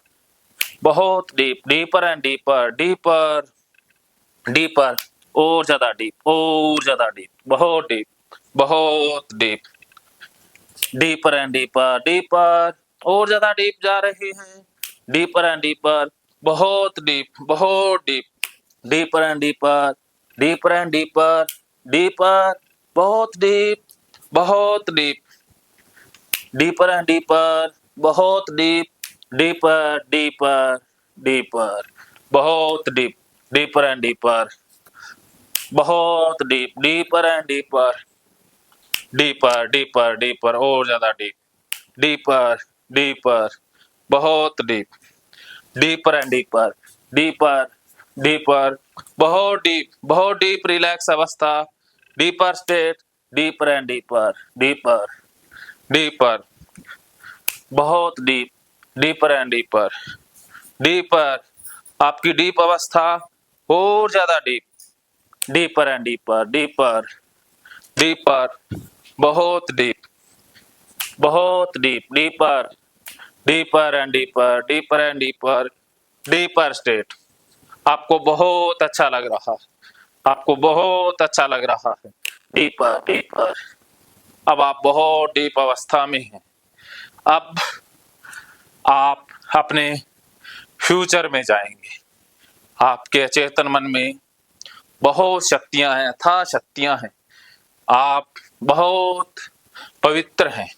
बहुत deep, deeper and deeper, deeper, deeper, और ज्यादा deep, और ज्यादा deep, बहुत डीप, बहुत deep, deeper and deeper, deeper, और ज्यादा डीप जा रहे हैं। डीपर एंड डीपर, बहुत डीप, बहुत deep, deeper and deeper, deeper and deeper, deeper, बहुत डीप, बहुत डीप, डीपर एंड डीपर, बहुत डीप, डीपर, डीपर, डीपर, बहुत डीप, डीपर एंड डीपर, बहुत deep, deeper and deeper, deeper, deeper, deeper, और ज्यादा deep, deeper, deeper, बहुत deep, deeper and deeper, deeper, deeper, बहुत deep relax अवस्था, deeper state, deeper and deeper, deeper, deeper, बहुत deep, deeper and deeper, deeper. आपकी deep अवस्था और ज्यादा deep, deeper and deeper, deeper, deeper, बहुत डीप, बहुत deep, deeper, deeper and deeper, deeper and deeper, deeper state. आपको बहुत अच्छा लग रहा है, आपको बहुत अच्छा लग रहा है। डीपर डीपर, अब आप बहुत डीप अवस्था में हैं। अब आप अपने फ्यूचर में जाएंगे। आपके अचेतन मन में बहुत शक्तियां हैं, अथाह शक्तियां हैं। आप बहुत पवित्र हैं,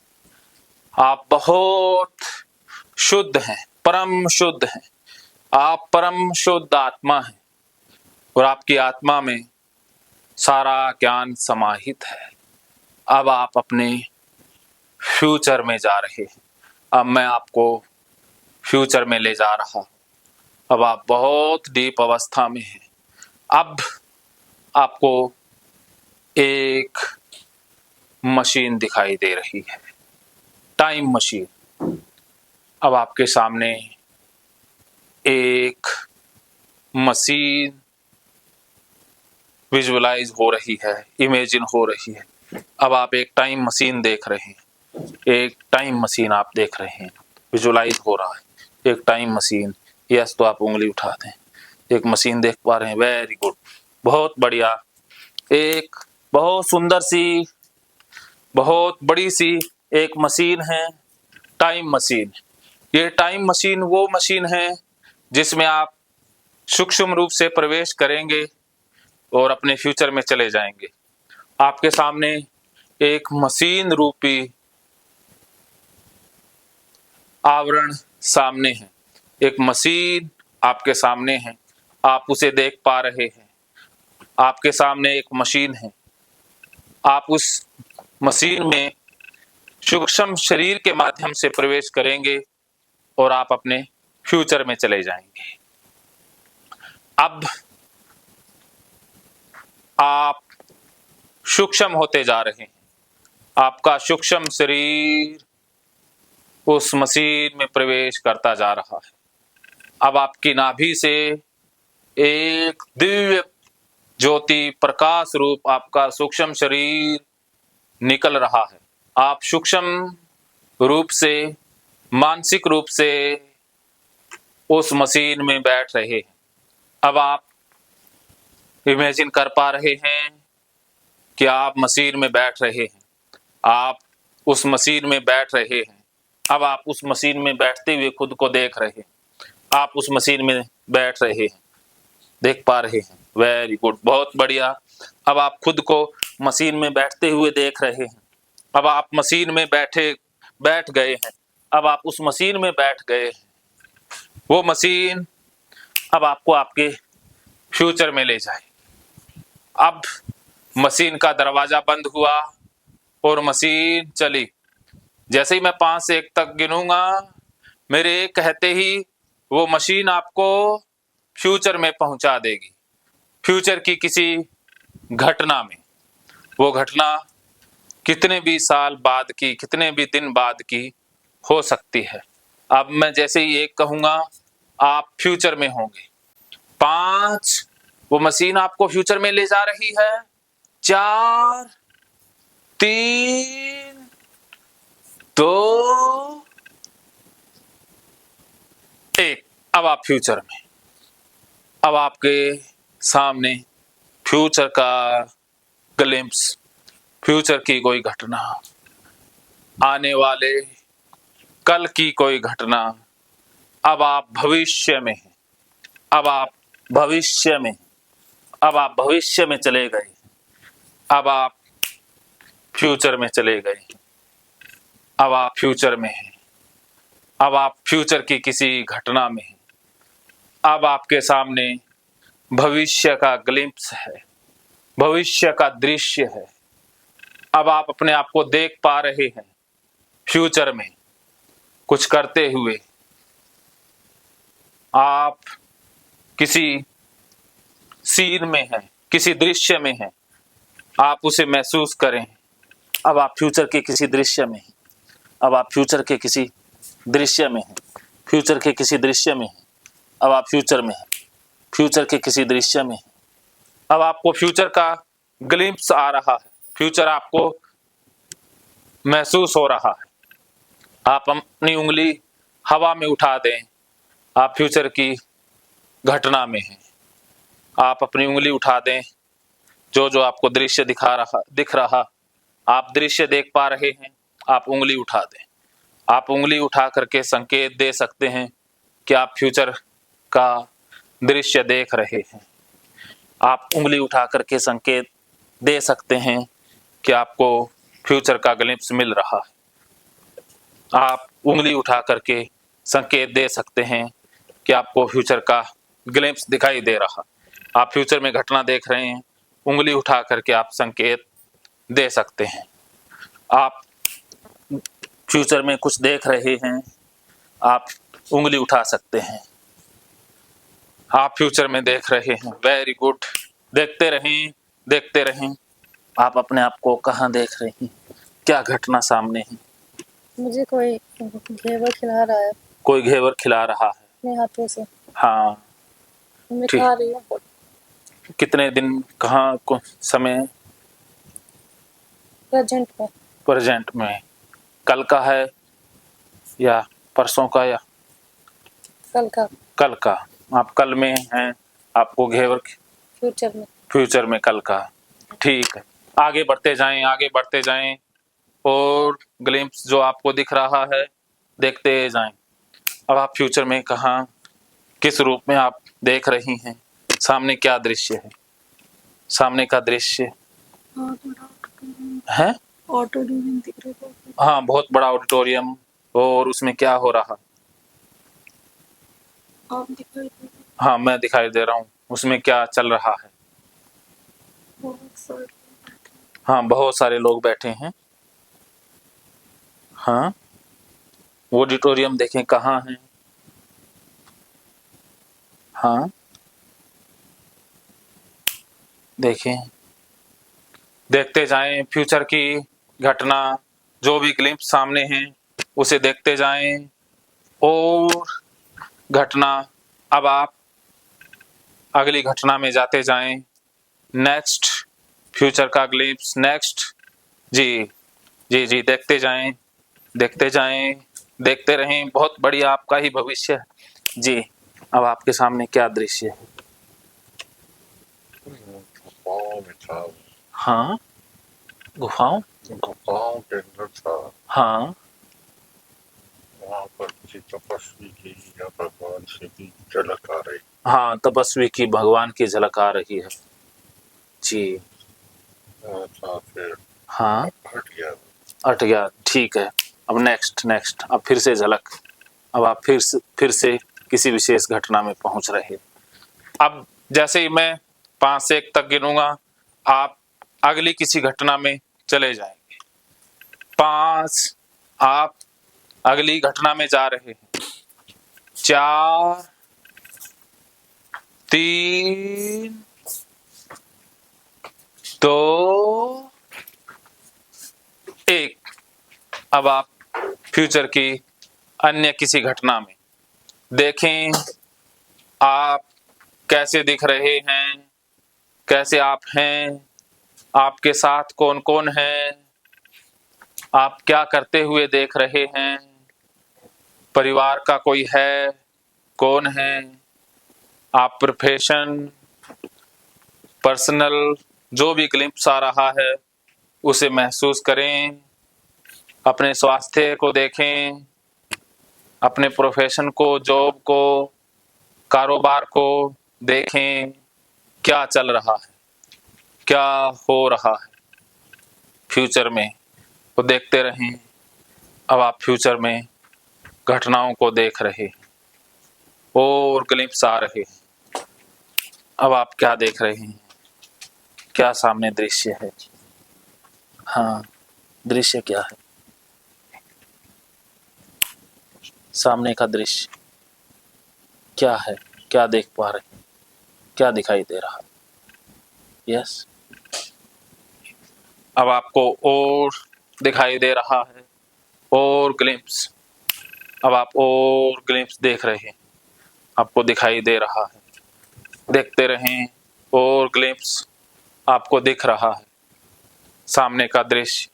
आप बहुत शुद्ध हैं, परम शुद्ध हैं। आप परम शुद्ध आत्मा हैं और आपकी आत्मा में सारा ज्ञान समाहित है। अब आप अपने फ्यूचर में जा रहे हैं। अब मैं आपको फ्यूचर में ले जा रहा हूं। अब आप बहुत डीप अवस्था में हैं। अब आपको एक मशीन दिखाई दे रही है, टाइम मशीन। अब आपके सामने एक मशीन विजुअलाइज हो रही है, इमेजिन हो रही है। अब आप एक टाइम मशीन देख रहे हैं, एक टाइम मशीन आप देख रहे हैं, विजुअलाइज हो रहा है एक टाइम मशीन। यस, तो आप उंगली उठा दें। एक मशीन देख पा रहे हैं, वेरी गुड, बहुत बढ़िया। एक बहुत सुंदर सी, बहुत बड़ी सी एक मशीन है, टाइम मशीन। ये टाइम मशीन वो मशीन है जिसमें आप सूक्ष्म रूप से प्रवेश करेंगे और अपने फ्यूचर में चले जाएंगे। आपके सामने एक मशीन रूपी आवरण सामने है, एक मशीन आपके सामने है, आप उसे देख पा रहे हैं। आपके सामने एक मशीन है, आप उस मशीन में सूक्ष्म शरीर के माध्यम से प्रवेश करेंगे और आप अपने फ्यूचर में चले जाएंगे। अब आप सूक्ष्म होते जा रहे हैं, आपका सूक्ष्म शरीर उस मशीन में प्रवेश करता जा रहा है। अब आपकी नाभि से एक दिव्य ज्योति प्रकाश रूप आपका सूक्ष्म शरीर निकल रहा है। आप सूक्ष्म रूप से, मानसिक रूप से उस मशीन में बैठ रहे हैं। अब आप इमेजिन कर पा रहे हैं कि आप मशीन में बैठ रहे हैं, आप उस मशीन में बैठ रहे हैं। अब आप उस मशीन में बैठते हुए खुद को देख रहे हैं, आप उस मशीन में बैठ रहे हैं, देख पा रहे हैं, वेरी गुड, बहुत बढ़िया। अब आप खुद को मशीन में बैठते हुए देख रहे हैं। अब आप मशीन में बैठ गए हैं, अब आप उस मशीन में बैठ गए हैं। वो मशीन अब आपको आपके फ्यूचर में ले जाए। अब मशीन का दरवाजा बंद हुआ और मशीन चली। जैसे ही मैं 5 से 1 तक गिनूंगा, मेरे कहते ही वो मशीन आपको फ्यूचर में पहुंचा देगी, फ्यूचर की किसी घटना में। वो घटना कितने भी साल बाद की, कितने भी दिन बाद की हो सकती है। अब मैं जैसे ही 1 कहूंगा, आप फ्यूचर में होंगे। 5, वो मशीन आपको फ्यूचर में ले जा रही है। 4, 3, 2, 1, अब आप फ्यूचर में। अब आपके सामने फ्यूचर का ग्लिम्प्स, फ्यूचर की कोई घटना, आने वाले कल की कोई घटना। अब आप भविष्य में हैं, अब आप भविष्य में, अब आप भविष्य में चले गए, अब आप फ्यूचर में चले गए, अब आप फ्यूचर में हैं, अब आप फ्यूचर की किसी घटना में हैं। अब आपके सामने भविष्य का ग्लिम्प्स है, भविष्य का दृश्य है। अब आप अपने आप को देख पा रहे हैं फ्यूचर में कुछ करते हुए। आप किसी सीन में हैं, किसी दृश्य में हैं, आप उसे महसूस करें। अब आप फ्यूचर के किसी दृश्य में हैं, अब आप फ्यूचर के किसी दृश्य में हैं, फ्यूचर के किसी दृश्य में हैं, अब आप फ्यूचर में हैं, फ्यूचर के किसी दृश्य में हैं। अब आपको फ्यूचर का ग्लिम्प्स आ रहा है, फ्यूचर आपको महसूस हो रहा है। आप अपनी उंगली हवा में उठा दें, आप फ्यूचर की घटना में हैं। आप अपनी उंगली उठा दें, जो जो आपको दृश्य दिख रहा, आप दृश्य देख पा रहे हैं, आप उंगली उठा दें। आप उंगली उठा करके संकेत दे सकते हैं कि आप फ्यूचर का दृश्य देख रहे हैं। आप उंगली उठा करके संकेत दे सकते हैं कि आपको फ्यूचर का ग्लिम्प्स मिल रहा है। आप उंगली उठा करके संकेत दे सकते हैं कि आपको फ्यूचर का ग्लिम्प्स दिखाई दे रहा। आप फ्यूचर में घटना देख रहे हैं, उंगली उठा करके आप संकेत दे सकते हैं। आप फ्यूचर में कुछ देख रहे हैं, आप उंगली उठा सकते हैं। आप फ्यूचर में देख रहे हैं, वेरी गुड। देखते रहें, देखते रहें। आप अपने आप को कहाँ देख रहे हैं, क्या घटना सामने है? मुझे कोई घेवर खिला रहा है, कोई घेवर खिला रहा है अपने हाथों से। हाँ, मैं ठीक। खा रही हूँ। कितने दिन, कहाँ, समय? प्रेजेंट में। प्रेजेंट में। कल का है या परसों का या कल का। कल का। आप कल में हैं, आपको घेवर फ्यूचर में। फ्यूचर में कल का। ठीक है, आगे बढ़ते जाएं, आगे बढ़ते जाएं और ग्लिम्प्स जो आपको दिख रहा है देखते जाएं। अब आप फ्यूचर में कहाँ, किस रूप में आप देख रही हैं? सामने क्या दृश्य है? सामने का दृश्य है ऑडिटोरियम दिख रहा है। हाँ, बहुत बड़ा ऑडिटोरियम। और उसमें क्या हो रहा? आप दिखाई दे रहे हैं। हाँ, मैं दिखाई दे रहा हूँ। उसमें क्या चल रहा है? बहुत सारे। हाँ, बहुत सारे लोग बैठे हैं। हाँ, ऑडिटोरियम देखें कहाँ है? हाँ, देखें, देखते जाएं फ्यूचर की घटना, जो भी ग्लिम्प्स सामने हैं उसे देखते जाएं और घटना। अब आप अगली घटना में जाते जाएं। नेक्स्ट फ्यूचर का ग्लिम्प्स, नेक्स्ट। जी जी जी, देखते जाएं, देखते जाएं, देखते रहें। बहुत बढ़िया, आपका ही भविष्य है। जी, अब आपके सामने क्या दृश्य है? गुफाओं में था। हाँ, गुफाओं के अंदर था। हाँ, वहाँ पर किसी तपस्वी की या भगवान से की झलक आ रही। हाँ, तपस्वी की भगवान की झलक आ रही है। जी था, फिर हाँ, हट गया। हट गया। ठीक है, अब नेक्स्ट नेक्स्ट। अब फिर से झलक। अब आप फिर से किसी विशेष घटना में पहुंच रहे हैं। अब जैसे ही मैं 5 से 1 तक गिनूंगा, आप अगली किसी घटना में चले जाएंगे। 5, आप अगली घटना में जा रहे हैं। 4, 3, 2, 1। अब आप फ्यूचर की अन्य किसी घटना में देखें, आप कैसे दिख रहे हैं, कैसे आप हैं, आपके साथ कौन कौन है, आप क्या करते हुए देख रहे हैं, परिवार का कोई है, कौन है, आप प्रोफेशन, पर्सनल, जो भी ग्लिम्प्स आ रहा है उसे महसूस करें। अपने स्वास्थ्य को देखें, अपने प्रोफेशन को, जॉब को, कारोबार को देखें, क्या चल रहा है, क्या हो रहा है फ्यूचर में, तो देखते रहें। अब आप फ्यूचर में घटनाओं को देख रहे हैं और ग्लिम्प्स आ रहे हैं। अब आप क्या देख रहे हैं, क्या सामने दृश्य है? हाँ, दृश्य क्या है? सामने का दृश्य क्या है? क्या देख पा रहे हैं? क्या दिखाई दे रहा है? यस, अब आपको और दिखाई दे रहा है, और ग्लिम्प्स। अब आप और ग्लिम्प्स देख रहे हैं, आपको दिखाई दे रहा है। देखते रहें, और ग्लिम्प्स आपको दिख रहा है। सामने का दृश्य,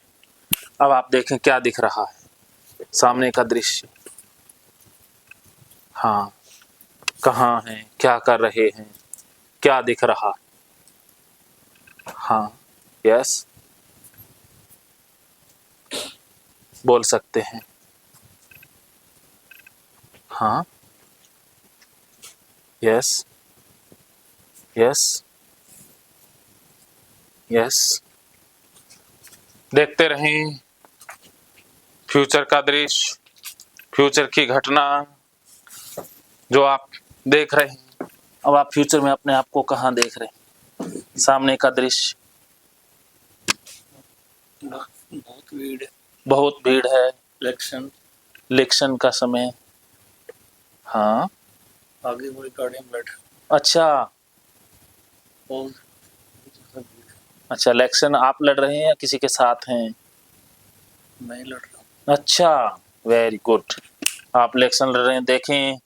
अब आप देखें क्या दिख रहा है सामने का दृश्य। हाँ, कहाँ हैं, क्या कर रहे हैं, क्या दिख रहा है। हाँ, यस, बोल सकते हैं। हाँ, यस, यस, यस। देखते रहें फ्यूचर का दृश्य, फ्यूचर की घटना जो आप देख रहे हैं। अब आप फ्यूचर में अपने आप को कहाँ देख रहे हैं? सामने का दृश्य। बहुत भीड़ है, बहुत भीड़ है, इलेक्शन का समय। हाँ, आगे बड़ी गाड़ियां बैठे अच्छा, और अच्छा, इलेक्शन आप लड़ रहे हैं या किसी के साथ हैं? मैं लड़ रहा हूँ। अच्छा, वेरी गुड। आप इलेक्शन लड़ रहे हैं, देखें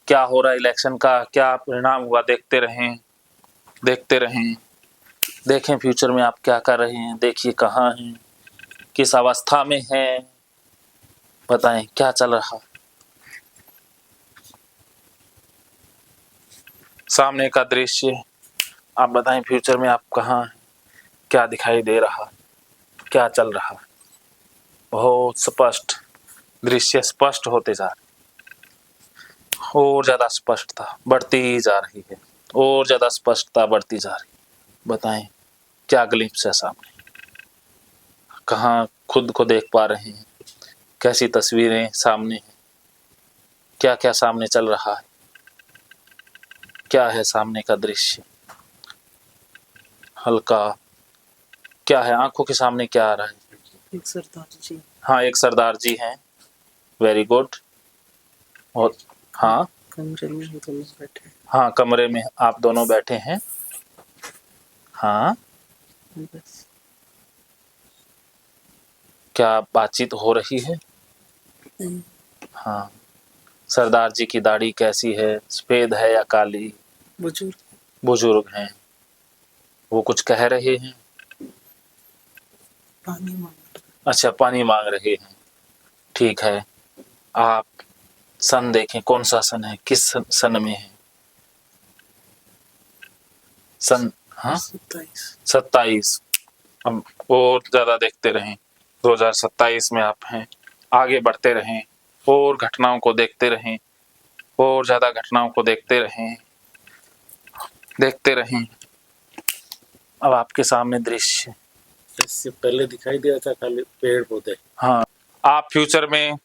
क्या हो रहा है, इलेक्शन का क्या परिणाम हुआ, देखते रहें, देखते रहें। देखें फ्यूचर में आप क्या कर रहे हैं, देखिए कहाँ हैं, किस अवस्था में हैं, बताएं क्या चल रहा। सामने का दृश्य, आप बताएं फ्यूचर में आप कहाँ हैं, क्या दिखाई दे रहा, क्या चल रहा। बहुत स्पष्ट दृश्य स्पष्ट होते जा रहे, और ज्यादा स्पष्टता बढ़ती जा रही है, और ज्यादा स्पष्टता बढ़ती जा रही। बताएं क्या ग्लिम्स है सामने, कहाँ खुद को देख पा रहे हैं, कैसी तस्वीरें सामने हैं, क्या क्या सामने चल रहा है, क्या है सामने का दृश्य। हल्का क्या है, आंखों के सामने क्या आ रहा है? एक सरदार जी। हाँ, एक सरदार जी हैं, वेरी गुड। और हाँ, कमरे में हम दोनों बैठे हाँ, कमरे में आप दोनों बैठे हैं। हाँ, हैं बस। क्या बातचीत हो रही है? हाँ, सरदार जी की दाढ़ी कैसी है, सफेद है या काली? बुजुर्ग बुजुर्ग हैं, वो कुछ कह रहे हैं। पानी मांग अच्छा, पानी मांग रहे हैं, ठीक है। आप सन देखें, कौन सा सन है, किस सन में है सन? हाँ, 27। हम और ज्यादा देखते रहें, 2027 में आप हैं, आगे बढ़ते रहें, और घटनाओं को देखते रहें, और ज्यादा घटनाओं को देखते रहें, देखते रहें। अब आपके सामने दृश्य, इससे पहले दिखाई दिया था खाली पेड़ पौधे। हाँ, आप फ्यूचर में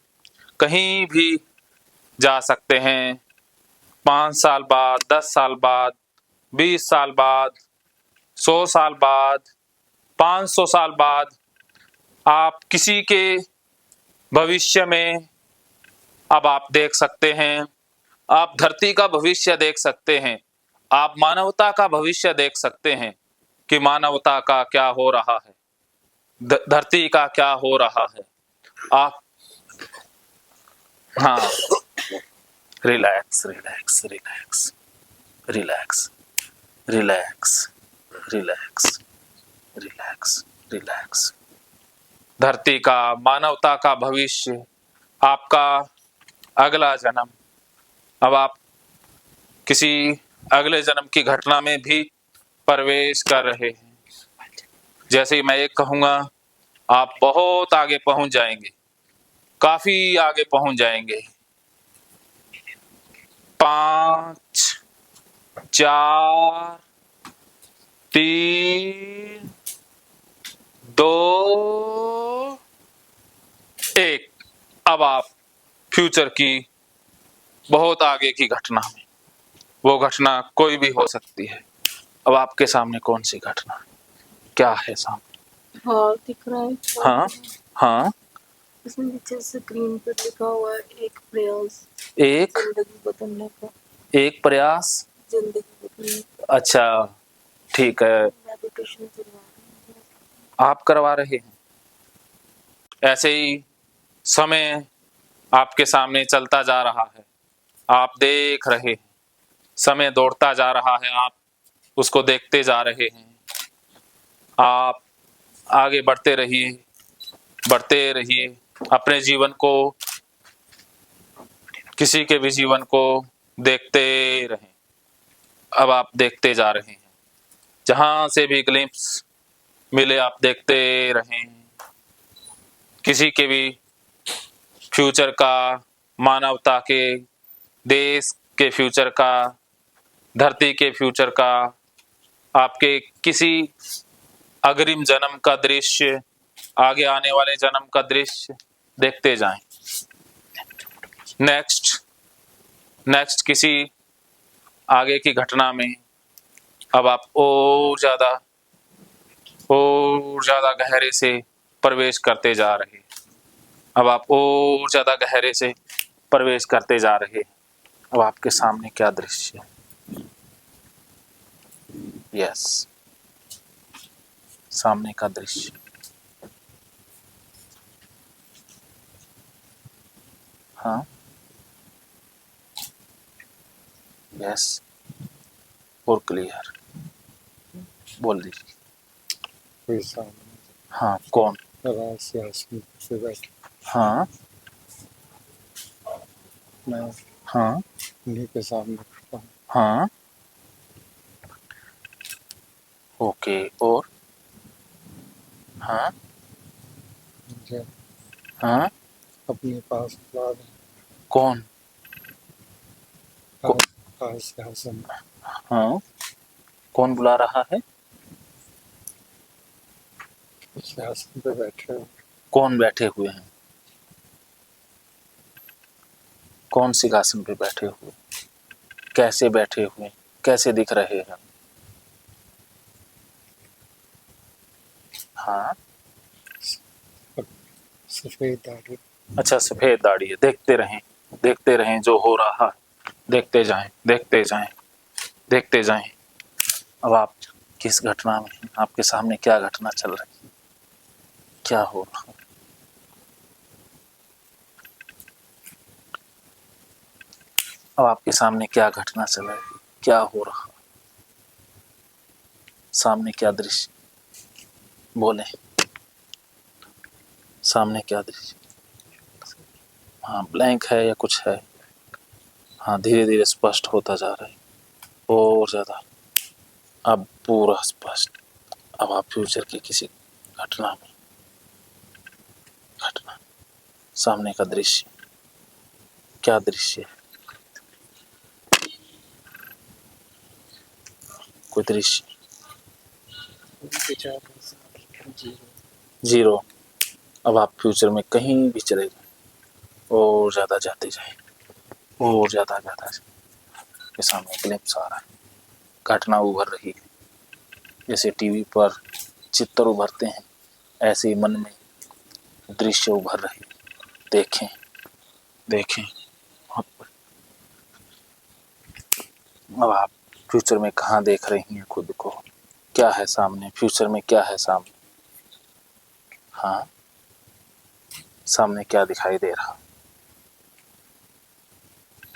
कहीं भी जा सकते हैं, 5 साल बाद, 10 साल बाद, 20 साल बाद, 100 साल बाद, 500 साल बाद, आप किसी के भविष्य में अब आप देख सकते हैं। आप धरती का भविष्य देख सकते हैं, आप मानवता का भविष्य देख सकते हैं कि मानवता का क्या हो रहा है, धरती का क्या हो रहा है। आप हाँ, relax relax relax relax relax relax relax relax. धरती का, मानवता का भविष्य, आपका अगला जन्म। अब आप किसी अगले जन्म की घटना में भी प्रवेश कर रहे हैं। जैसे ही मैं एक कहूंगा, आप बहुत आगे पहुंच जाएंगे, काफी आगे पहुंच जाएंगे। 5 4 3 2 1। अब आप फ्यूचर की बहुत आगे की घटना में, वो घटना कोई भी हो सकती है। अब आपके सामने कौन सी घटना है, क्या है सामने? हाँ दिख रहा है। हाँ, हाँ, इसमें नीचे स्क्रीन पर लिखा हुआ है एक प्रयास एक जिंदगी बदलने का। एक प्रयास, जिंदगी बदलने अच्छा, ठीक है, मेडिटेशन करवा रही हूँ। आप करवा रहे हैं। ऐसे ही समय आपके सामने चलता जा रहा है, आप देख रहे हैं, समय दौड़ता जा रहा है, आप उसको देखते जा रहे हैं। आप आगे बढ़ते रहिए, बढ़ते रहिए। अपने जीवन को, किसी के भी जीवन को देखते रहें। अब आप देखते जा रहे हैं, जहां से भी ग्लिम्प्स मिले आप देखते रहें। किसी के भी फ्यूचर का, मानवता के, देश के फ्यूचर का, धरती के फ्यूचर का, आपके किसी अग्रिम जन्म का दृश्य, आगे आने वाले जन्म का दृश्य देखते जाएं। नेक्स्ट किसी आगे की घटना में अब आप और ज्यादा गहरे से प्रवेश करते जा रहे हैं। अब आप और ज्यादा गहरे से प्रवेश करते जा रहे हैं। अब आपके सामने क्या दृश्य है? यस, सामने का दृश्य। हाँ, यस, और क्लियर बोल दीजिए। कोई सामने हाँ, कौन? सियासी से बैठे, हाँ मैं हाँ उन्हीं के सामने खड़ा हूँ। हाँ, ओके, और? हाँ मुझे हाँ, अपने पास बुला रहे कौन? हैं। सिंहासन हाँ, कौन बुला रहा है? सिंहासन पे बैठे हो। कौन बैठे हुए हैं? कौन सिंहासन पे बैठे हुए? कैसे बैठे हुए? कैसे दिख रहे हैं? हाँ, सफेद दाढ़ी, अच्छा, सफेद दाढ़ी है। देखते रहें जो हो रहा है। देखते जाएं, देखते जाएं, देखते जाएं। अब आप किस घटना में हैं? आपके सामने क्या घटना चल रही है? क्या हो रहा है? अब आपके सामने क्या घटना चल रही है? क्या हो रहा है? सामने क्या दृश्य? बोले, सामने क्या दृश्य? हाँ, ब्लैंक है या कुछ है? हाँ, धीरे धीरे स्पष्ट होता जा रहा है और ज्यादा। अब पूरा स्पष्ट। अब आप फ्यूचर की किसी घटना सामने का दृश्य, क्या दृश्य है? कोई दृश्य? जीरो। अब आप फ्यूचर में कहीं भी चले जाएं और ज्यादा जाते जाएं और ज्यादा के सामने ग्लिम्प्स आ रहा है, घटना उभर रही है। जैसे टीवी पर चित्र उभरते हैं, ऐसे ही मन में दृश्य उभर रहे हैं। देखें, देखें। अब आप फ्यूचर में कहाँ देख रही हैं खुद को? क्या है सामने? फ्यूचर में क्या है सामने? हाँ, सामने क्या दिखाई दे रहा?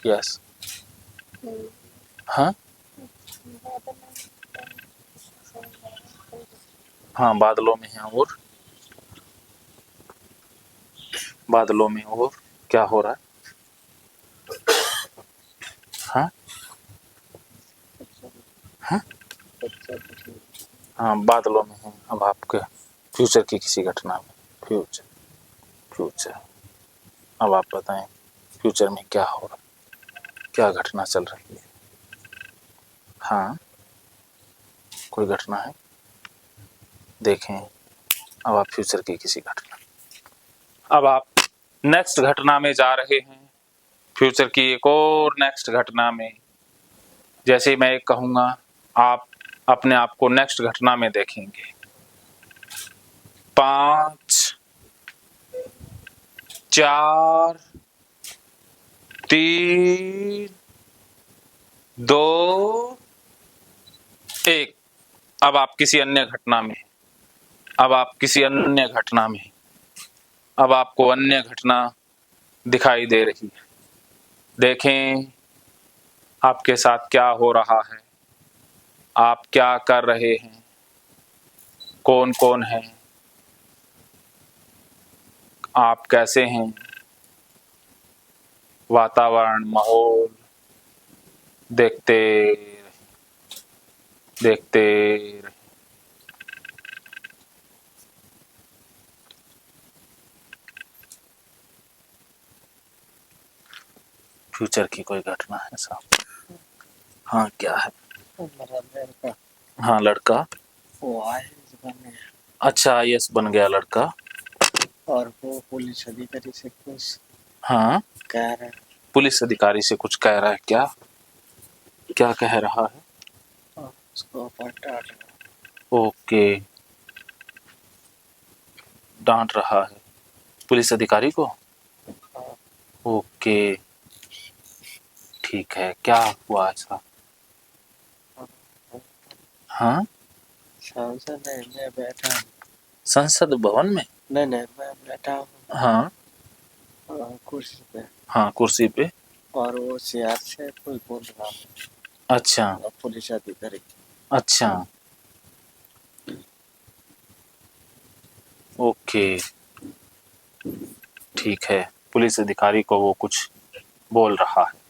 यस, हाँ हाँ, बादलों में है। और बादलों में और क्या हो रहा है? हाँ हाँ हाँ, बादलों में है। अब आपके फ्यूचर की किसी घटना में, फ्यूचर अब आप बताएं, फ्यूचर में क्या हो रहा है? क्या घटना चल रही है? हाँ, कोई घटना है? देखें। अब आप फ्यूचर की किसी घटना, अब आप नेक्स्ट घटना में जा रहे हैं। फ्यूचर की एक और नेक्स्ट घटना में, जैसे मैं एक कहूँगा, आप अपने आप को नेक्स्ट घटना में देखेंगे। 5 4 3 2 1। अब आप किसी अन्य घटना में, अब आप किसी अन्य घटना में, अब आपको अन्य घटना दिखाई दे रही है। देखें आपके साथ क्या हो रहा है, आप क्या कर रहे हैं, कौन कौन है। आप कैसे हैं, वातावरण, माहौल देखते देखते रहिए। फ्यूचर की कोई घटना है साहब? हाँ, क्या है? वो मेरा लड़का हाँ, लड़का। वो आईएएस बने अच्छा, आईएएस बन गया लड़का। और वो पुलिस अधिकारी से कुछ हाँ, कह रहा है। पुलिस अधिकारी से कुछ कह रहा है क्या? क्या कह रहा है? और उसको डांट रहा है। ओके, डांट रहा है पुलिस अधिकारी को। ओके, ठीक है। क्या हुआ ऐसा? हाँ, संसद है, मैं बैठा हूँ। संसद भवन में? नहीं मैं बैठा हूँ हाँ कुर्सी पे, हाँ, कुर्सी पे। और वो सीआर से कोई बोल रहा है, अच्छा पुलिस अधिकारी। अच्छा, ओके, ठीक है। पुलिस अधिकारी को वो कुछ बोल रहा है।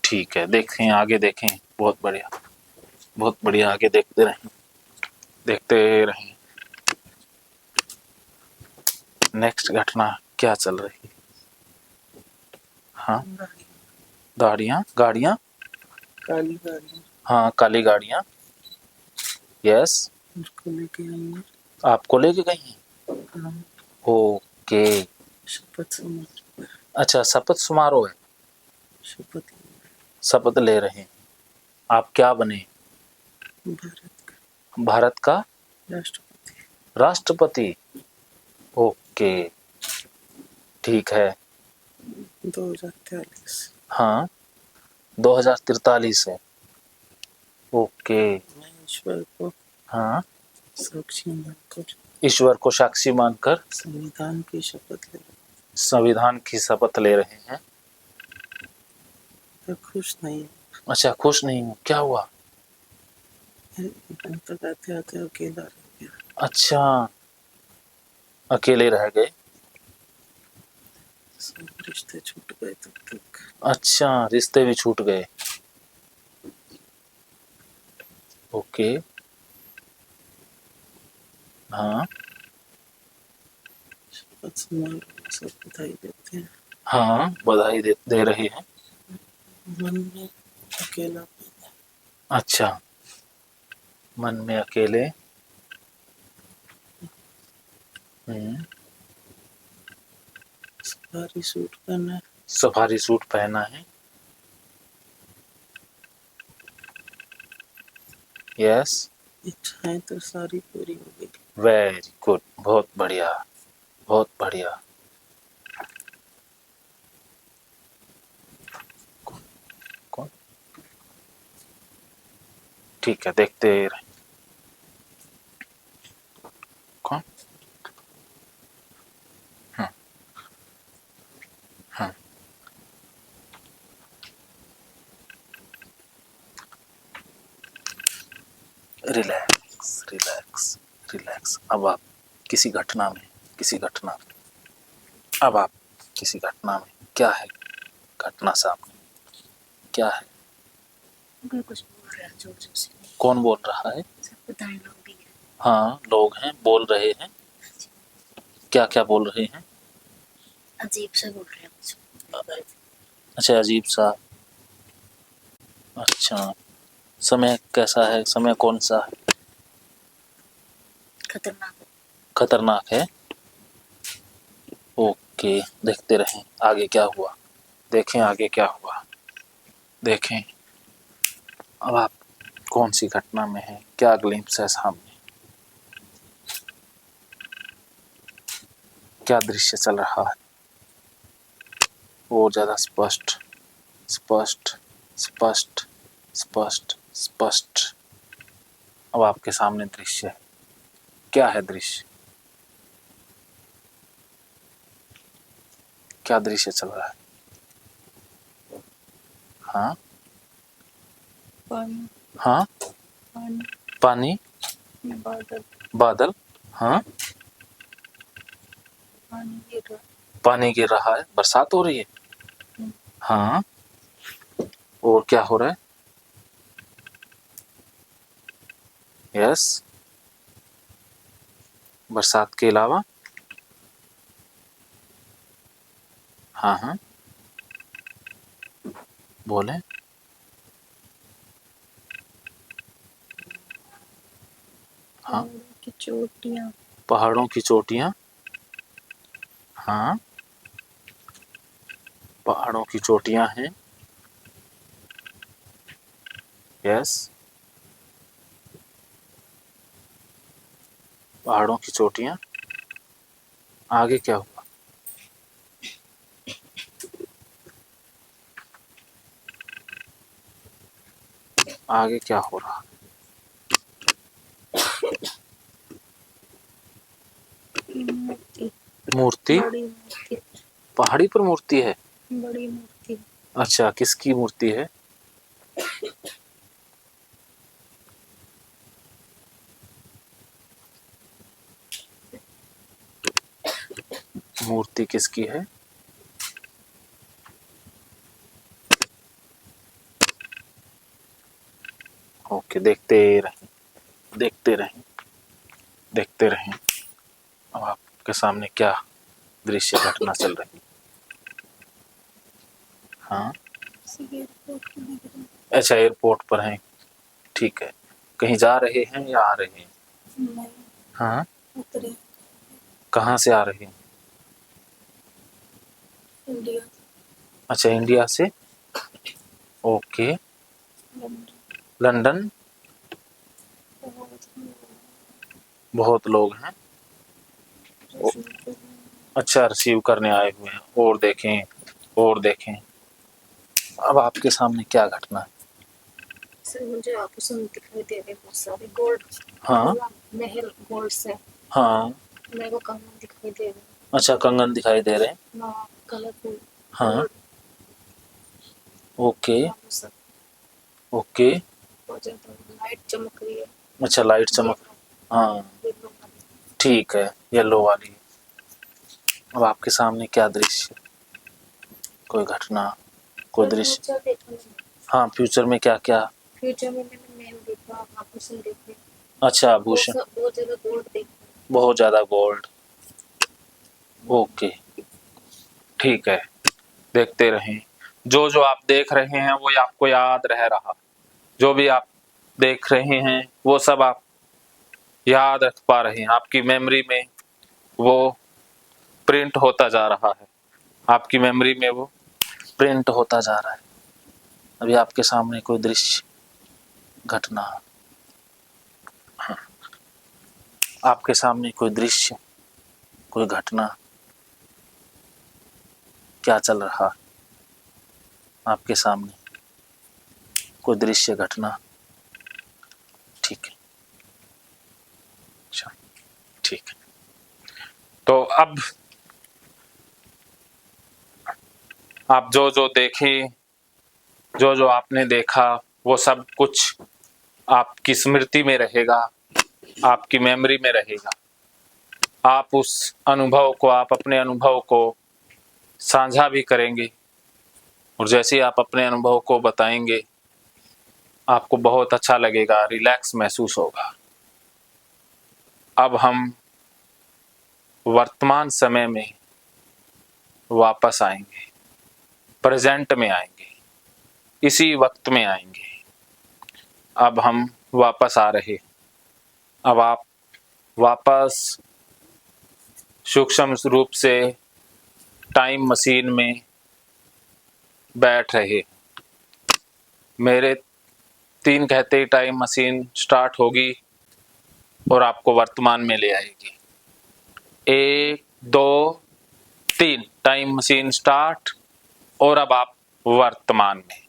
ठीक है, देखें आगे, देखें। बहुत बढ़िया, बहुत बढ़िया। आगे देखते रहें, देखते रहें। नेक्स्ट घटना क्या चल रही है? हाँ, गाड़ियाँ गाड़ियाँ। काली गाड़ी हाँ, काली गाड़ियाँ। यस, उसको लेके आएंगे। आपको लेके गई हैं? हाँ, ओके, शपथ समारोह। अच्छा, शपथ समारोह है। शपथ शपथ ले रहे हैं। आप क्या बने? भारत का राष्ट्रपति। राष्ट्रपति। ओके, ठीक है। 2043 हाँ, 2043 है। ओके, मैं ईश्वर को हाँ, साक्षी मानकर ईश्वर को साक्षी मानकर संविधान की शपथ ले रहा संविधान की शपथ ले रहे हैं। हूँ। खुश नहीं अच्छा, खुश नहीं हूँ, क्या हुआ? यहाँ तक आते आते अकेला रह गया। अच्छा, अकेले रह गए। सब रिश्ते छूट गए तब तक। अच्छा, रिश्ते भी छूट गए। ओके, हाँ शपथ समारोह में सब बधाई देते हैं। हाँ, बधाई दे रहे हैं। मन में अकेला अच्छा, मन में अकेले। सफारी सूट पहना है। सफारी सूट पहना है। यस, इच्छाएं तो सारी पूरी हो गई। वेरी गुड, बहुत बढ़िया, बहुत बढ़िया। कौन? ठीक है, देखते रहे। कौन? हाँ हाँ, रिलैक्स रिलैक्स रिलैक्स। अब आप किसी घटना में अब आप किसी घटना में, क्या है घटना सामने? क्या है? कोई कुछ बोल रहा है जोर जोर से। कौन बोल रहा है? सब पता है, लोग भी हैं। हाँ, लोग हैं, बोल रहे हैं। क्या क्या बोल रहे हैं? अजीब सा बोल रहे हैं कुछ। अच्छा, अजीब सा। अच्छा, समय कैसा है? समय कौन सा है? खतरनाक। खतरनाक है। ओके, देखते रहें आगे क्या हुआ। देखें आगे क्या हुआ, देखें। अब आप कौन सी घटना में हैं? क्या ग्लिम्प्स है सामने? क्या दृश्य चल रहा है? और ज़्यादा स्पष्ट स्पष्ट स्पष्ट स्पष्ट स्पष्ट। अब आपके सामने दृश्य है। क्या है दृश्य? क्या दृश्य चल रहा है? हाँ पानी हाँ, पानी पानी, बादल बादल। हाँ, पानी गिर रहा पानी गिर रहा है, बरसात हो रही है। हाँ, और क्या हो रहा है? यस, बरसात के अलावा। हाँ हाँ, बोले। हाँ, पहाड़ों की चोटियाँ। पहाड़ों की चोटियाँ। हाँ, पहाड़ों की चोटियाँ हैं। यस, पहाड़ों की चोटियाँ। आगे क्या हुआ? आगे क्या हो रहा? मूर्ति। मूर्ति। बड़ी मूर्ति। पहाड़ी पर मूर्ति है। बड़ी मूर्ति। अच्छा, किसकी मूर्ति है? मूर्ति किसकी है? ओके, देखते रहें, देखते रहें, देखते रहें। अब आपके सामने क्या दृश्य घटना चल रही? हाँ, अच्छा, एयरपोर्ट पर हैं। ठीक है, कहीं जा रहे हैं या आ रहे हैं? नहीं, हाँ, उतरे। कहाँ से आ रहे हैं? इंडिया। अच्छा, इंडिया से। Okay, London. बहुत लोग हैं। अच्छा, रिसीव करने आए हुए हैं। और देखें, और देखें। अब आपके सामने क्या घटना है? सर मुझे आभूषण दिखाई दे रहे बहुत सारे गोल्ड। हाँ, महल गोल्ड से। हाँ, मेरे को कंगन दिखाई दे रहे। अच्छा, कंगन दिखाई दे रहे हैं। हाँ, कलरफुल। हाँ, ओके, आभूषण। ओके। बहुत ज्यादा लाइट चमक रही है। अच्छा, लाइट चमक। हाँ, येलो वाली। ठीक है, येलो वाली। अब आपके सामने क्या दृश्य? कोई घटना, कोई दृश्य? फ्यूचर देखा मैंने। हाँ, फ्यूचर में क्या क्या? फ्यूचर में मैंने महल देखा, आभूषण देखे। अच्छा, आभूषण। बहुत ज्यादा गोल्ड देखा। बहुत ज्यादा गोल्ड। ओके, ठीक है, देखते रहें। जो जो आप देख रहे हैं वो आपको याद रह रहा। जो भी आप देख रहे हैं वो सब आप याद रख पा रहे हैं। आपकी मेमोरी में वो प्रिंट होता जा रहा है। आपकी मेमोरी में वो प्रिंट होता जा रहा है। अभी आपके सामने कोई दृश्य, घटना, हाँ, आपके सामने कोई दृश्य, कोई घटना, क्या चल रहा? आपके सामने कोई दृश्य, घटना। ठीक है, अच्छा, ठीक है। तो अब आप जो जो देखें, जो जो आपने देखा, वो सब कुछ आपकी स्मृति में रहेगा, आपकी मेमोरी में रहेगा। आप उस अनुभव को, आप अपने अनुभव को साझा भी करेंगे, और जैसे ही आप अपने अनुभव को बताएंगे आपको बहुत अच्छा लगेगा, रिलैक्स महसूस होगा। अब हम वर्तमान समय में वापस आएंगे, प्रेजेंट में आएंगे, इसी वक्त में आएंगे। अब हम वापस आ रहे। अब आप वापस सूक्ष्म रूप से टाइम मशीन में बैठ रहे। मेरे 3 कहते ही टाइम मशीन स्टार्ट होगी और आपको वर्तमान में ले आएगी। 1 2 3, टाइम मशीन स्टार्ट। और अब आप वर्तमान में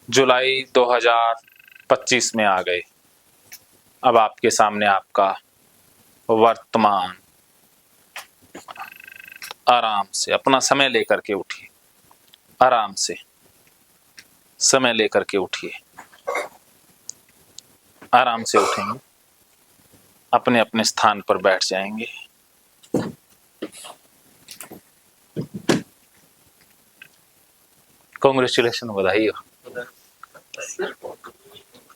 जुलाई 2025 में आ गए। अब आपके सामने आपका वर्तमान। आराम से अपना समय लेकर के उठिए, आराम से समय लेकर के उठिए, आराम से उठेंगे, अपने अपने स्थान पर बैठ जाएंगे। कॉन्ग्रेचुलेशन, बधाई हो।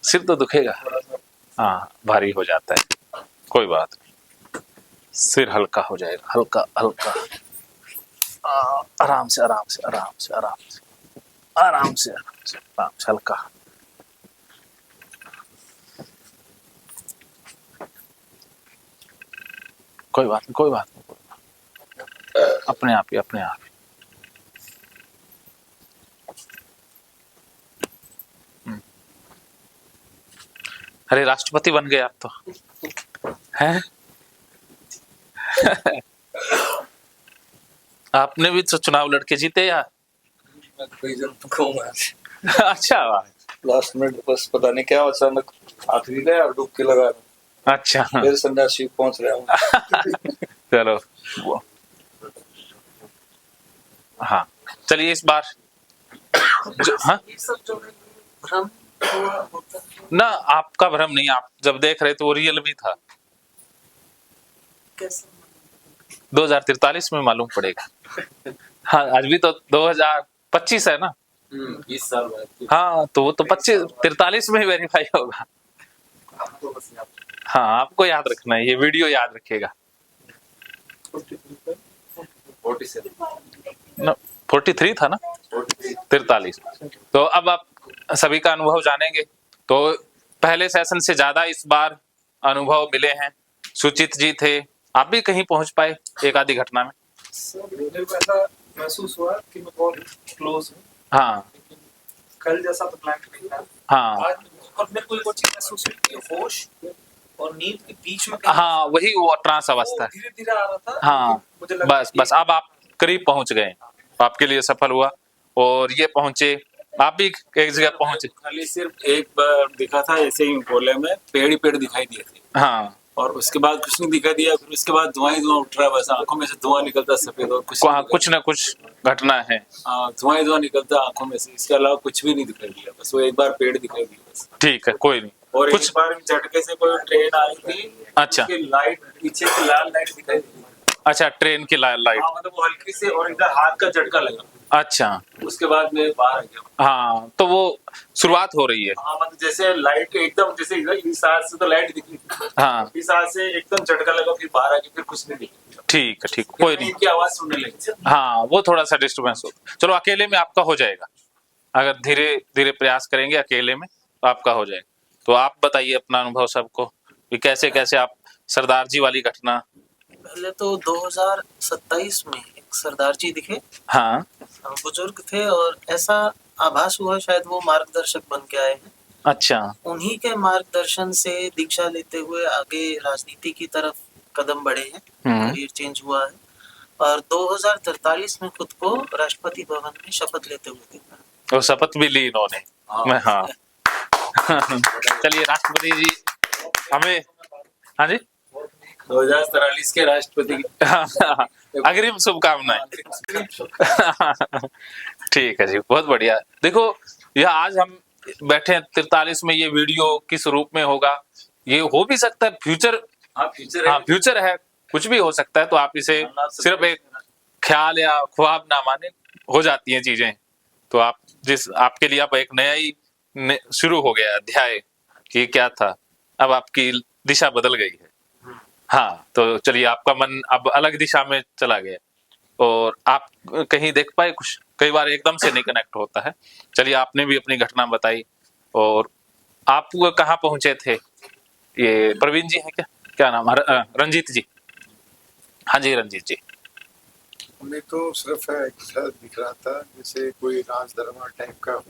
सिर तो दुखेगा, हाँ भारी हो जाता है, कोई बात नहीं, सिर हल्का हो जाएगा, हल्का हल्का। आराम से आराम से आराम से आराम से आराम से आराम से आराम से, हल्का। कोई बात नहीं, कोई बात नहीं, अपने आप ही अपने आप ही। अरे राष्ट्रपति बन गए आप तो, हैं? आपने भी तो चुनाव लड़के जीते यार। अच्छा, लास्ट मिनट बस पता नहीं क्या अचानक हाथ भी गया और डुबकी लगा रहा। अच्छा, फिर सन्यासी पहुंच रहा हूँ। चलो हाँ, चलिए इस बार हाँ ये सब जो है भ्रम हुआ होता है। ना, आपका भ्रम नहीं, आप जब देख रहे तो वो रियल भी था। कैसे 2043 में मालूम पड़ेगा। हाँ, आज भी तो 2025 है ना। 20 साल बाद। हाँ, तो वो तो 43 में ही वेरीफाई होगा। हाँ, आपको याद रखना है, ये वीडियो याद रखेगा। 43 था ना, 43। तो अब आप सभी का अनुभव जानेंगे। तो पहले सेशन से ज्यादा इस बार अनुभव मिले हैं। सुचित जी थे, आप भी कहीं पहुंच पाए एक आधी घटना में? मेरे को ऐसा महसूस हुआ कि मैं बहुत क्लोज हूँ। हाँ कल जैसा तो प्लान नहीं था। हाँ आज और मेरे को एक और चीज महसूस हुई कि होश और नींद के बीच में हाँ, वही वो ट्रांस अवस्था है। धीरे धीरे आ रहा था। हाँ, मुझे लगा बस बस अब आप करीब पहुंच गए, आपके लिए सफल हुआ और ये पहुंचे, आप भी एक जगह पहुंचे। खाली सिर्फ एक बार दिखा था, ऐसे ही गोले में पेड़ ही पेड़ दिखाई दिए थे, हाँ, और उसके बाद कुछ नहीं दिखाई दिया। फिर उसके बाद धुआं ही धुआं उठ रहा है, बस आंखों में से धुआं निकलता सफेद, और कुछ न कुछ घटना है। धुआं ही धुआं निकलता आंखों में से, इसके अलावा कुछ भी नहीं दिखाई दिया। बस वो एक बार पेड़ दिखाई दिया बस। ठीक है, कोई नहीं। और कुछ एक बार झटके से कोई ट्रेन आई थी, अच्छा, उसकी लाइट पीछे से लाल लाइट दिखाई दी। अच्छा, ट्रेन की लाइट। हाँ, मतलब वो हल्की से, और इधर हाथ का झटका लगा। अच्छा, उसके बाद मैं बाहर आ गया। हाँ, तो वो शुरुआत हो रही है। हाँ, मतलब जैसे लाइट एकदम, जैसे इस हाथ से तो लाइट दिखी, हाँ, इस हाथ से एकदम झटका लगा, फिर बाहर आ गया, फिर कुछ नहीं दिखा। ठीक है, ठीक, कोई नहीं। इनकी आवाज सुनने लगी। हाँ, वो थोड़ा सा डिस्टर्बेंस हो। चलो, अकेले में आपका हो जाएगा, अगर धीरे धीरे प्रयास करेंगे अकेले में तो आपका हो जाएगा। तो आप बताइए अपना अनुभव सबको कि कैसे कैसे आप सरदार जी वाली घटना। पहले तो 2027 में एक सरदार जी दिखे, हाँ, बुजुर्ग थे, और ऐसा आभास हुआ शायद वो मार्गदर्शक बन के आए हैं। अच्छा, उन्हीं के मार्गदर्शन से दीक्षा लेते हुए आगे राजनीति की तरफ कदम बढ़े हैं, करियर चेंज हुआ है, और 2043 में खुद को राष्ट्रपति भवन में शपथ लेते हुए देखा। वो शपथ भी ली इन्होंने। हाँ चलिए, राष्ट्रपति जी हमें, हाँ जी, 2043 के राष्ट्रपति अग्रिम शुभकामनाएं। ठीक है जी, बहुत बढ़िया। देखो, यह आज हम बैठे हैं 43 में, ये वीडियो किस रूप में होगा, ये हो भी सकता है फ्यूचर। हाँ, फ्यूचर है, कुछ भी हो सकता है। तो आप इसे सिर्फ एक ख्याल या ख्वाब ना माने, हो जाती हैं चीजें। तो आप आपके लिए अब एक नया ही शुरू हो गया अध्याय कि क्या था, अब आपकी दिशा बदल गई है। हाँ, तो चलिए, आपका मन अब अलग दिशा में चला गया और आप कहीं देख पाए कुछ। कई बार एकदम से नहीं कनेक्ट होता है। चलिए, आपने भी अपनी घटना बताई, और आप कहाँ पहुंचे थे? ये प्रवीण जी हैं क्या नाम है? रंजीत जी। हाँ जी, रंजीत जी। हमें तो सिर्फ दिख रहा था जैसे कोई राज दरबार टाइप का हो,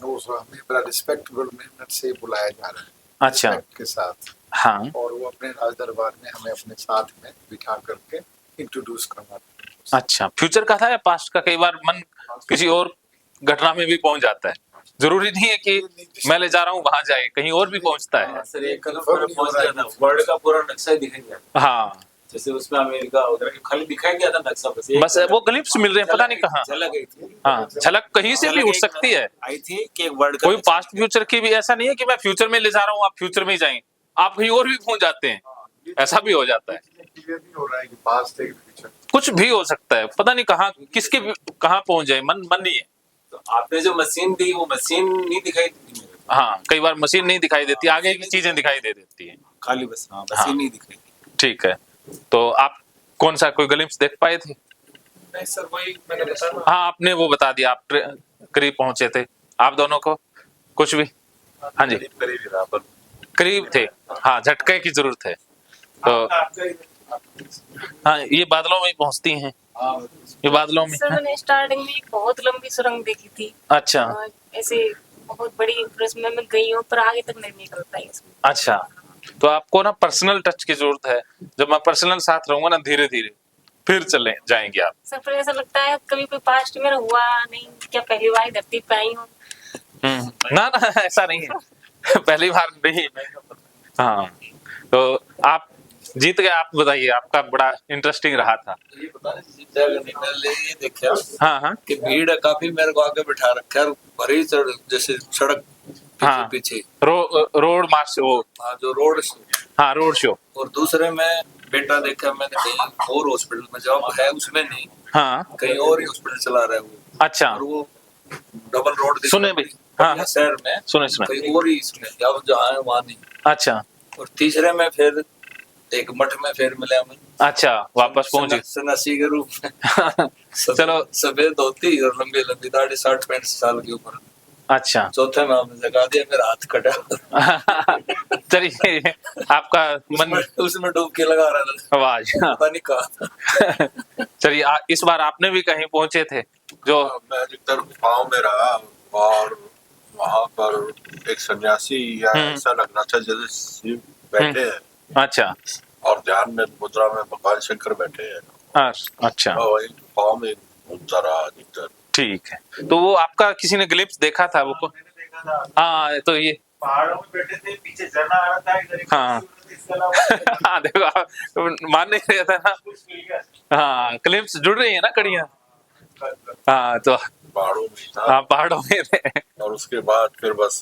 तो हमें बड़ा रिस्पेक्टेबल मेहनत से बुलाया जा रहा है। अच्छा, के साथ। हाँ, और वो अपने राज दरबार में हमें अपने साथ में बिठा करके इंट्रोड्यूस करवाते हैं। अच्छा, फ्यूचर का था या पास्ट का? कई बार मन किसी और घटना में भी पहुंच जाता है, जरूरी नहीं है कि मैं ले जा रहा हूँ वहां जाए, कहीं और भी पहुंचता है। सर, एक कदम पहुंच गया था, वर्ल्ड का पूरा नक्शा दिखाई दिया। हाँ, जैसे उसमें अमेरिका वगैरह खाली दिखाई दिया था नक्शा, बस वो ग्लिप्स मिल रहे हैं, पता नहीं कहाँ। झलक गई थी। हाँ, झलक कहीं से भी उठ सकती है। आई थी कि वर्ल्ड कोई पास्ट फ्यूचर की भी, ऐसा नहीं है कि मैं फ्यूचर में ले जा रहा हूँ आप फ्यूचर में ही जाएं, आप कहीं और भी पहुंच जाते हैं, ऐसा भी हो जाता है। क्लियर नहीं हो रहा है कि पास्ट है कि फ्यूचर। कुछ भी हो सकता है, पता नहीं कहाँ किसके कहाँ पहुंच जाए, मन नहीं है। आपने जो मशीन दी वो मशीन नहीं दिखाई देती मेरे को। हाँ, कई बार मशीन नहीं दिखाई देती, आगे की चीजें दिखाई दे देती है। खाली बस हाँ हाँ। मशीन नहीं दिखाई। ठीक है, तो आप कौन सा कोई ग्लिम्स देख पाए थे? नहीं सर, वही मैंने बताया। हाँ, आपने वो बता दिया, आप करीब पहुंचे थे। आप दोनों को कुछ भी? हाँ जी, करीब थे। हाँ, झटके की जरूरत है। तो हाँ, ये बादलों में ही पहुंचती हैं, ये बादलों में। सर मैंने स्टार्टिंग में एक बहुत लंबी सुरंग देखी थी। अच्छा ऐसे बहुत बड़ी, उसमें मैं गई हूँ पर आगे तक नहीं निकल पाई इसमें। अच्छा, तो आपको ना पर्सनल टच की जरूरत है। जब मैं पर्सनल साथ रहूंगा ना, धीरे धीरे फिर चले जाएंगे आप। सर पर ऐसा लगता है कभी कोई पास्ट में हुआ नहीं, क्या पहली बार धरती पे आई हूँ। ना ना, ऐसा नहीं है, पहली बार नहीं। हाँ, तो आप जीत गए। आप बताइए, आपका बड़ा इंटरेस्टिंग रहा था। ये पता नहीं जीत जाएगा नहीं, मैंने ये देखा हाँ हाँ कि भीड़ है काफी, मेरे को आगे बिठा रखा है भरी जैसे सड़क पीछे हाँ। पीछे रोड मार्च वो। हाँ जो रोड। हाँ, रोड शो। और दूसरे में बेटा देखा मैंने कहीं और हॉस्पिटल में, जॉब है उसमें नहीं, हाँ, कहीं और ही हॉस्पिटल चला रहा है वो। अच्छा, और वो डबल रोड सुने भाई। हाँ, शहर में सुने सुने। कहीं और ही इसमें, अब जहाँ है वहाँ नहीं। अच्छा और तीसरे में फिर एक मठ में फिर मिला मैं। अच्छा, वापस पहुंचे। सन्यासी के रूप में। चलो। सफेद धोती और लंबी लंबी दाढ़ी, 60-65 साल की उम्र। अच्छा, चौथे में हमने जगा दिया, मेरा हाथ कटा। चलिए, आपका मन उसमें डुबकी लगा रहा था, आवाज। पता नहीं कहा। चलिए, इस बार आपने भी कहीं पहुंचे थे जो? मैं अधिकतर गुफाओं में रहा और वहाँ पर एक सन्यासी या ऐसा लग रहा था जैसे शिव बैठे हैं। अच्छा, और ध्यान में मुद्रा में भगवान शंकर बैठे हैं। अच्छा, और वही गुफाओं में घूमता रहा अधिकतर। ठीक है। तो वो आपका किसी ने ग्लिम्स देखा था वो? मैंने देखा था हाँ, तो ये पहाड़ों में बैठे थे, पीछे झरना आ रहा था, इधर एक हाँ। इसके अलावा हाँ, देखो आप मान नहीं रहे थे ना। कुछ मिल गया। हाँ, क्लिप्स जुड़ रही है ना, कड़ियाँ। हाँ, तो पहाड़ों में ही था। हाँ, पहाड़ों में थे। और उसके बाद फिर बस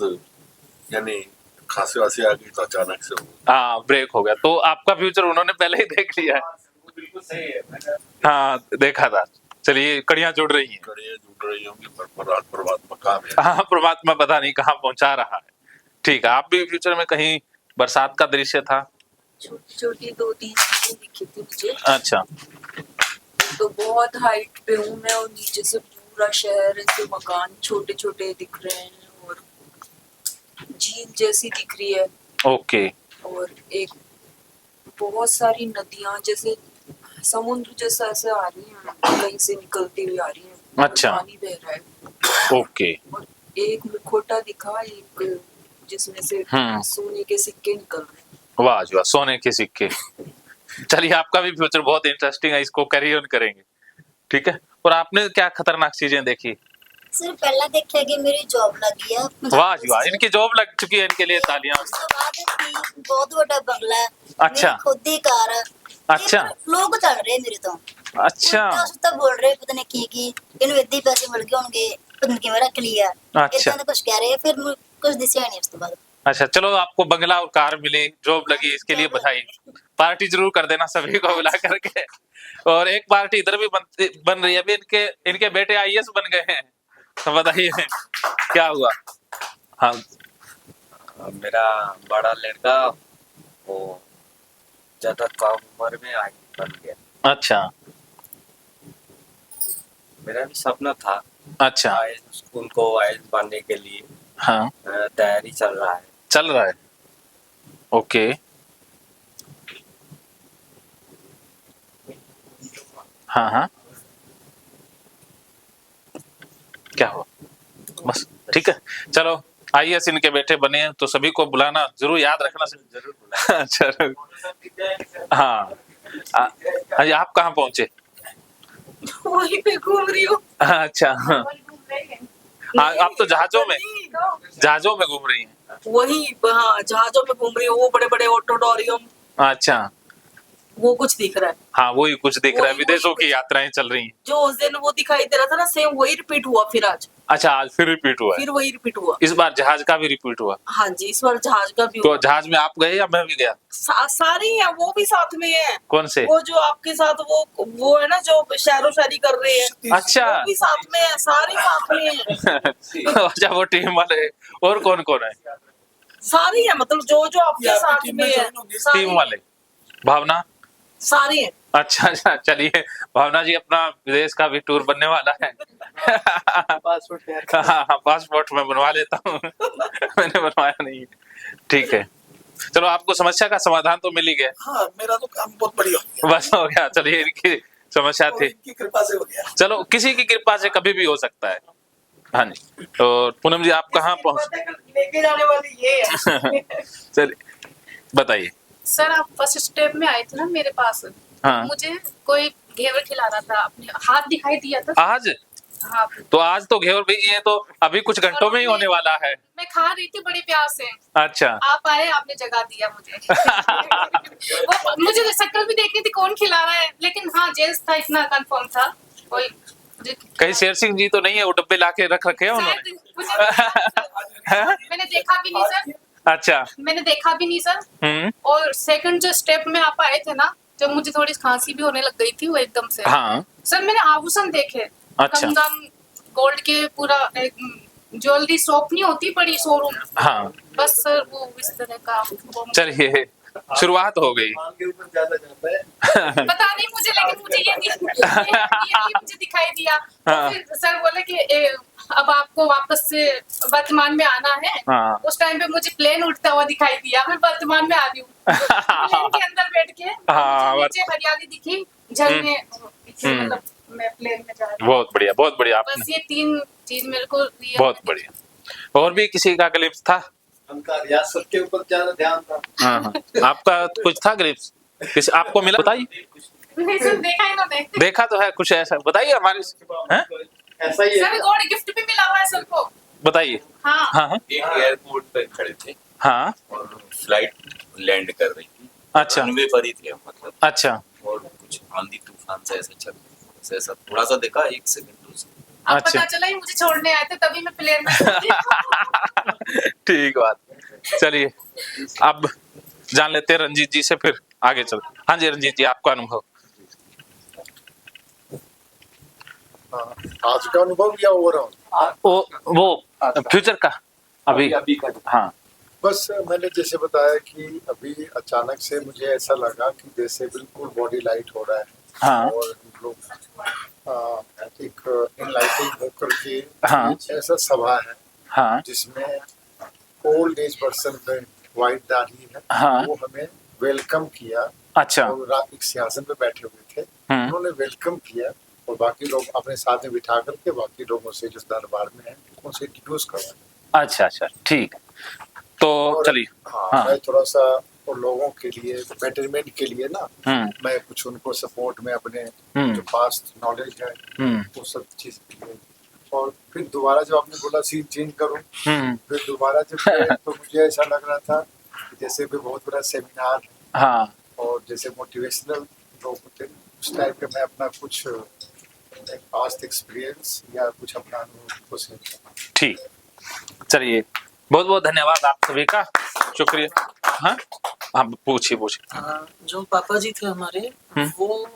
यानी खांसी वासी आ गई तो अचानक से वो। हाँ, ब्रेक हो गया। तो आपका फ्यूचर उन्होंने पहले ही देख लिया है। वो बिल्कुल सही है। मैंने हाँ, देखा था। चलिए, कड़ियाँ जुड़ रही हैं। कड़ियाँ जुड़ रही होंगी, पर परमात्मा काम है। हाँ, परमात्मा पता नहीं कहाँ पहुंचा रहा है। ठीक है, आप भी फ्यूचर में कहीं बरसात का दृश्य था? छोटी छोटी 2-3 चीजें दिखी थी मुझे। अच्छा, तो बहुत हाइट पे हूँ मैं, और नीचे से पूरा शहर, ऐसे मकान छोटे छोटे दिख रहे हैं, और झील जैसी दिख रही है। ओके। और एक बहुत सारी नदियां जैसे समुद्र जैसा ऐसे आ रही हैं, कहीं से निकलती हुई आ रही हैं। अच्छा। पानी बह रहा है। ओके। और एक मुखौटा दिखा, एक जिसमें से सोने के सिक्के निकल रहे हैं। वाह जी वाह, सोने के सिक्के। चलिए, आपका भी फ्यूचर बहुत इंटरेस्टिंग है, इसको कैरी ऑन करेंगे। ठीक है। और आपने क्या खतरनाक चीजें देखी? सिर्फ पहला देखा कि मेरी जॉब लगी है। वाह जी वाह, इनकी जॉब लग चुकी है, इनके लिए तालियां। उसके बाद बहुत बड़ा बंगला है। अच्छा। मेरी खुद ही कार है। अच्छा। लोग चढ़ रहे मेरे तो। अच्छा। उल्टा बोल रहे पता नहीं की इन वेदी पैसे मिल गए होंगे, पता नहीं क्यों रख लिया। अच्छा। इतना कुछ कह रहे हैं, फिर कुछ दिशा नहीं उसके बाद। अच्छा, चलो, आपको बंगला और कार मिली, जॉब लगी, इसके लिए बधाई। पार्टी जरूर कर देना सभी को बुला करके। और एक पार्टी इधर भी बन रही है अभी, इनके बेटे आईएएस बन गए हैं, तो बताइए क्या हुआ? हाँ, मेरा बड़ा लड़का वो ज्यादा कम उम्र में आईएएस बन गया। अच्छा। मेरा भी सपना था। अच्छा। आईएएस, उनको आईएएस बनने के लिए हाँ, तैयारी चल रहा है। ओके। हाँ हाँ, क्या हुआ? बस ठीक है, चलो, आईएएस इनके बेटे बने हैं, तो सभी को बुलाना जरूर, याद रखना। जरूर बुलाएं। अच्छा। हाँ, अरे आप कहाँ पहुंचे? वहीं पे घूम रही हूँ। अच्छा। आप तो जहाजों में घूम रही हैं। वही हाँ, जहाजों में घूम रही हूँ, वो बड़े बड़े ऑडिटोरियम। अच्छा, वो कुछ दिख रहा है। हाँ वही कुछ दिख रहा है, वही विदेशों कुछ। की यात्राएं चल रही हैं। जो उस दिन वो दिखाई दे रहा था ना, सेम वही रिपीट हुआ फिर आज। अच्छा, आज फिर रिपीट हुआ है। फिर वही रिपीट हुआ। इस बार जहाज का भी रिपीट हुआ। हाँ जी, इस बार जहाज का भी तो हुआ। जहाज में आप गए या मैं भी गया? सारे हैं, वो भी साथ में है। कौन से? वो जो आपके साथ वो है ना, जो शायरो शायरी कर रहे हैं। अच्छा। वो भी साथ में है, सारे साथ में हैं। अच्छा, वो टीम वाले। और कौन कौन है? सारे हैं, मतलब जो आपके साथ में है, टीम वाले। भावना? सारे हैं। अच्छा अच्छा, चलिए भावना जी, अपना विदेश का भी टूर बनने वाला है। हाँ, पासपोर्ट मैं बनवा लेता हूँ। मैंने बनवाया नहीं। ठीक है, चलो आपको समस्या का समाधान तो मिल ही गया। हाँ, मेरा तो काम बहुत बढ़िया हो गया। बस हो गया, चलिए इनकी समस्या थी, इनकी कृपा से हो गया। चलो किसी की कृपा से कभी भी हो सकता है। हाँ जी, तो पूनम जी आप कहाँ पहुँच? लेके जाने वाली ये है। चलिए बताइए। सर आप फर्स्ट स्टेप में आए थे ना मेरे पास। हाँ। मुझे कोई घेवर खिला रहा था, अपने हाथ दिखाई दिया था। आज? हाँ। तो आज तो घेवर भी ये तो अभी कुछ घंटों में ही होने वाला है। मैं खा रही थी बड़े प्यार से। अच्छा। आप आए, आपने जगा दिया मुझे। वो मुझे शक्ल भी देखनी थी कौन खिला रहा है, लेकिन हाँ जेंट्स था, इतना कंफर्म था। कोई कहीं शेर सिंह जी तो नहीं है? वो डब्बे लाके रख रखे हैं उन्होंने? मैंने देखा भी नहीं सर। अच्छा, मैंने देखा भी नहीं सर। और सेकंड जो स्टेप में आप आए थे ना, जब मुझे थोड़ी खांसी भी होने लग गई थी वो एकदम से। हाँ। सर मैंने आभूषण देखे। अच्छा। कंगन गोल्ड के, पूरा ज्वेलरी शॉप नहीं होती बड़ी शोरूम। हाँ। बस सर वो इस तरह का। चलिए शुरुआत हो गई। पता नहीं मुझे, लेकिन मुझे ये मुझे दिखाई दिया। हाँ। फिर सर बोले कि अब आपको वापस से वर्तमान में आना है। हाँ। उस टाइम पे मुझे प्लेन उड़ता हुआ दिखाई दिया, मैं वर्तमान में आ गई हूँ। प्लेन के अंदर बैठ के हाँ, नीचे हरियाली दिखी, झरने, मतलब मैं प्लेन में जा रही हूँ। बहुत बढ़िया, बहुत बढ़िया। बस ये 3 चीज मेरे को बहुत बढ़िया। और भी किसी का ग्लिप्स था? उनका रियासत के ऊपर ज्यादा ध्यान था। हाँ हाँ, आपका कुछ था ग्लिप्स? किसी आपको मिला? बताइए। नहीं सर, देखा ही ना देख। देखा तो है कुछ ऐसा, बताइए हमारे। ऐसा ही है सर और गिफ्ट भी मिला हुआ है सर को। बताइए। हाँ हाँ हाँ। एक एयरपोर्ट पे खड़े थे। हाँ। और फ्लाइट लैंड कर रही थी। अच्छा। रनवे पर ही थे मतलब। अच्छा। और कुछ आंधी तूफान से ऐसे चल रहे, ऐसा थोड़ा सा देखा 1 सेकंड। अब अच्छा। पता चला ही मुझे छोड़ने आए थे, तभी मैं प्लेन में। ठीक बात। चलिए अब जान लेते हैं रंजीत जी से, फिर आगे चल। हाँ जी रंजीत जी, आपका अनुभव। आज का अनुभव या ओवरऑल? वो फ्यूचर का अभी का। हाँ, बस मैंने जैसे बताया कि अभी अचानक से मुझे ऐसा लगा कि जैसे बिल्कुल बॉडी लाइट हो रहा है। हाँ। और हम लोग एक इनलाइटिंग होकर के हाँ। ऐसा सभा है। हाँ। जिसमें ओल्ड एज पर्सन में व्हाइट दाढ़ी है। हाँ। वो हमें वेलकम किया। अच्छा। और रात एक सिंहासन पे बैठे हुए थे, उन्होंने वेलकम किया और बाकी लोग अपने साथ में बिठा करके बाकी लोगों से जिस दरबार में है उनसे इंट्रोड्यूस करवाया। अच्छा अच्छा, ठीक। तो चलिए। हाँ, मैं थोड़ा सा और लोगों के लिए बेटरमेंट के लिए ना, मैं कुछ उनको सपोर्ट में अपने जो पास्ट नॉलेज है वो सब चीज के लिए। और फिर दोबारा जब आपने बोला सीन चेंज करूं, फिर दोबारा जब तो मुझे ऐसा लग रहा था कि जैसे भी बहुत बड़ा सेमिनार है। हाँ। और जैसे मोटिवेशनल लोग होते हैं उस टाइप के, मैं अपना कुछ पास्ट एक्सपीरियंस या कुछ अपना अनुभव शेयर करना। ठीक, चलिए बहुत बहुत धन्यवाद आप सभी का, शुक्रिया। हाँ हाँ, पूछिए पूछिए। जो पापा जी थे हमारे, वो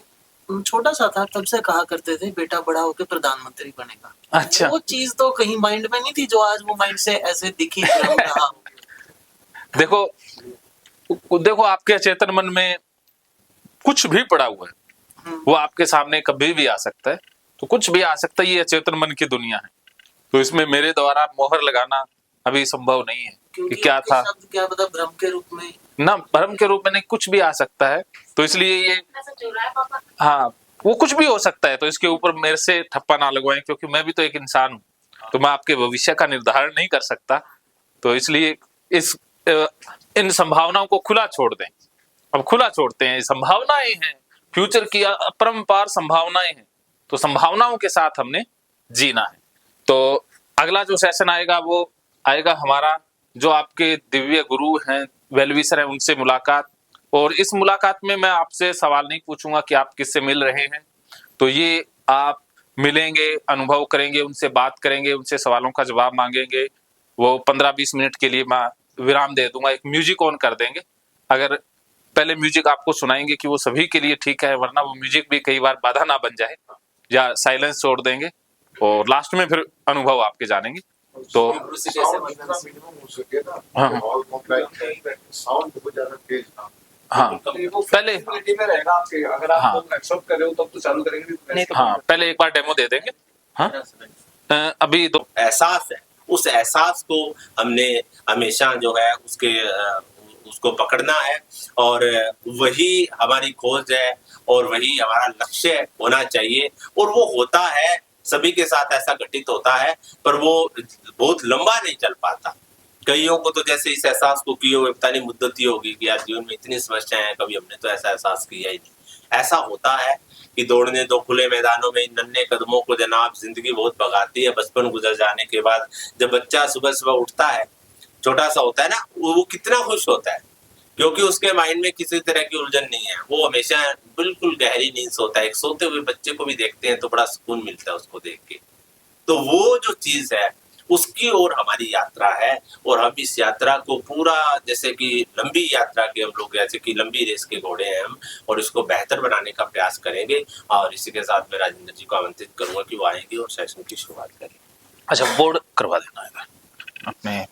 छोटा सा था तब से कहा करते थे बेटा बड़ा होके प्रधानमंत्री बनेगा। अच्छा। वो चीज तो कहीं माइंड में नहीं थी जो आज वो माइंड से ऐसे दिखी रहा। देखो देखो, आपके चेतन मन में कुछ भी पड़ा हुआ है, वो आपके सामने कभी भी आ सकता है। तो कुछ भी आ सकता है, ये चेतन मन की दुनिया है। तो इसमें मेरे द्वारा मोहर लगाना अभी संभव नहीं है कि क्या था, क्या पता भ्रम के रूप में ना, भ्रम के रूप में नहीं, कुछ भी आ सकता है। तो इसलिए ये, हाँ, वो कुछ भी हो सकता है। तो इसके ऊपर मेरे से ठप्पा ना लगवाएं, क्योंकि मैं भी तो एक इंसान हूँ। तो मैं आपके भविष्य का निर्धारण नहीं कर सकता। तो इसलिए इन संभावनाओं को खुला छोड़ दें। अब खुला छोड़ते हैं, संभावनाएं हैं, फ्यूचर की अपरंपार संभावनाएं हैं। तो संभावनाओं के साथ हमने जीना है। तो अगला जो सेशन आएगा वो आएगा हमारा, जो आपके दिव्य गुरु हैं, वेलविशर हैं, उनसे मुलाकात। और इस मुलाकात में मैं आपसे सवाल नहीं पूछूंगा कि आप किससे मिल रहे हैं, तो ये आप मिलेंगे, अनुभव करेंगे, उनसे बात करेंगे, उनसे सवालों का जवाब मांगेंगे। वो 15-20 मिनट के लिए मैं विराम दे दूंगा, एक म्यूजिक ऑन कर देंगे। अगर पहले म्यूजिक आपको सुनाएंगे कि वो सभी के लिए ठीक है, वरना वो म्यूजिक भी कई बार बाधा ना बन जाए, या साइलेंस छोड़ देंगे, और लास्ट में फिर अनुभव आपके जानेंगे। तो हाँ पहले रहेगा आपके, अगर आप एक्सेप्ट कर रहे हो तब तो चालू करेंगे, हाँ पहले एक बार डेमो दे देंगे। हाँ अभी तो एहसास है, उस एहसास को हमने हमेशा जो है उसको पकड़ना है, और वही हमारी खोज है, और वही हमारा लक्ष्य होना चाहिए। और वो होता है, सभी के साथ ऐसा घटित होता है, पर वो बहुत लंबा नहीं चल पाता। कईयों को तो जैसे इस एहसास को किए हुए पता नहीं मुद्दत ही होगी कि यार जीवन में इतनी समस्याएं हैं, कभी हमने तो ऐसा एहसास किया ही नहीं। ऐसा होता है कि दौड़ने दो खुले मैदानों में, नन्हे कदमों को जनाब जिंदगी बहुत भगाती है। बचपन गुजर जाने के बाद जब बच्चा सुबह सुबह उठता है, छोटा सा होता है ना, वो कितना खुश होता है, क्योंकि उसके माइंड में किसी तरह की उलझन नहीं है। वो हमेशा बिल्कुल गहरी नींद सोता है। एक सोते हुए बच्चे को भी देखते हैं तो बड़ा सुकून मिलता है उसको देख के। तो वो जो चीज है उसकी ओर हमारी यात्रा है, और हम इस यात्रा को पूरा, जैसे कि लंबी यात्रा के हम लोग, जैसे कि लंबी रेस के घोड़े हैं हम, और इसको बेहतर बनाने का प्रयास करेंगे। और इसी के साथ मैं राजेंद्र जी को आमंत्रित करूंगा कि वो आएंगे और सेशन की शुरुआत करेंगे। अच्छा, बोर्ड करवा देना है अपने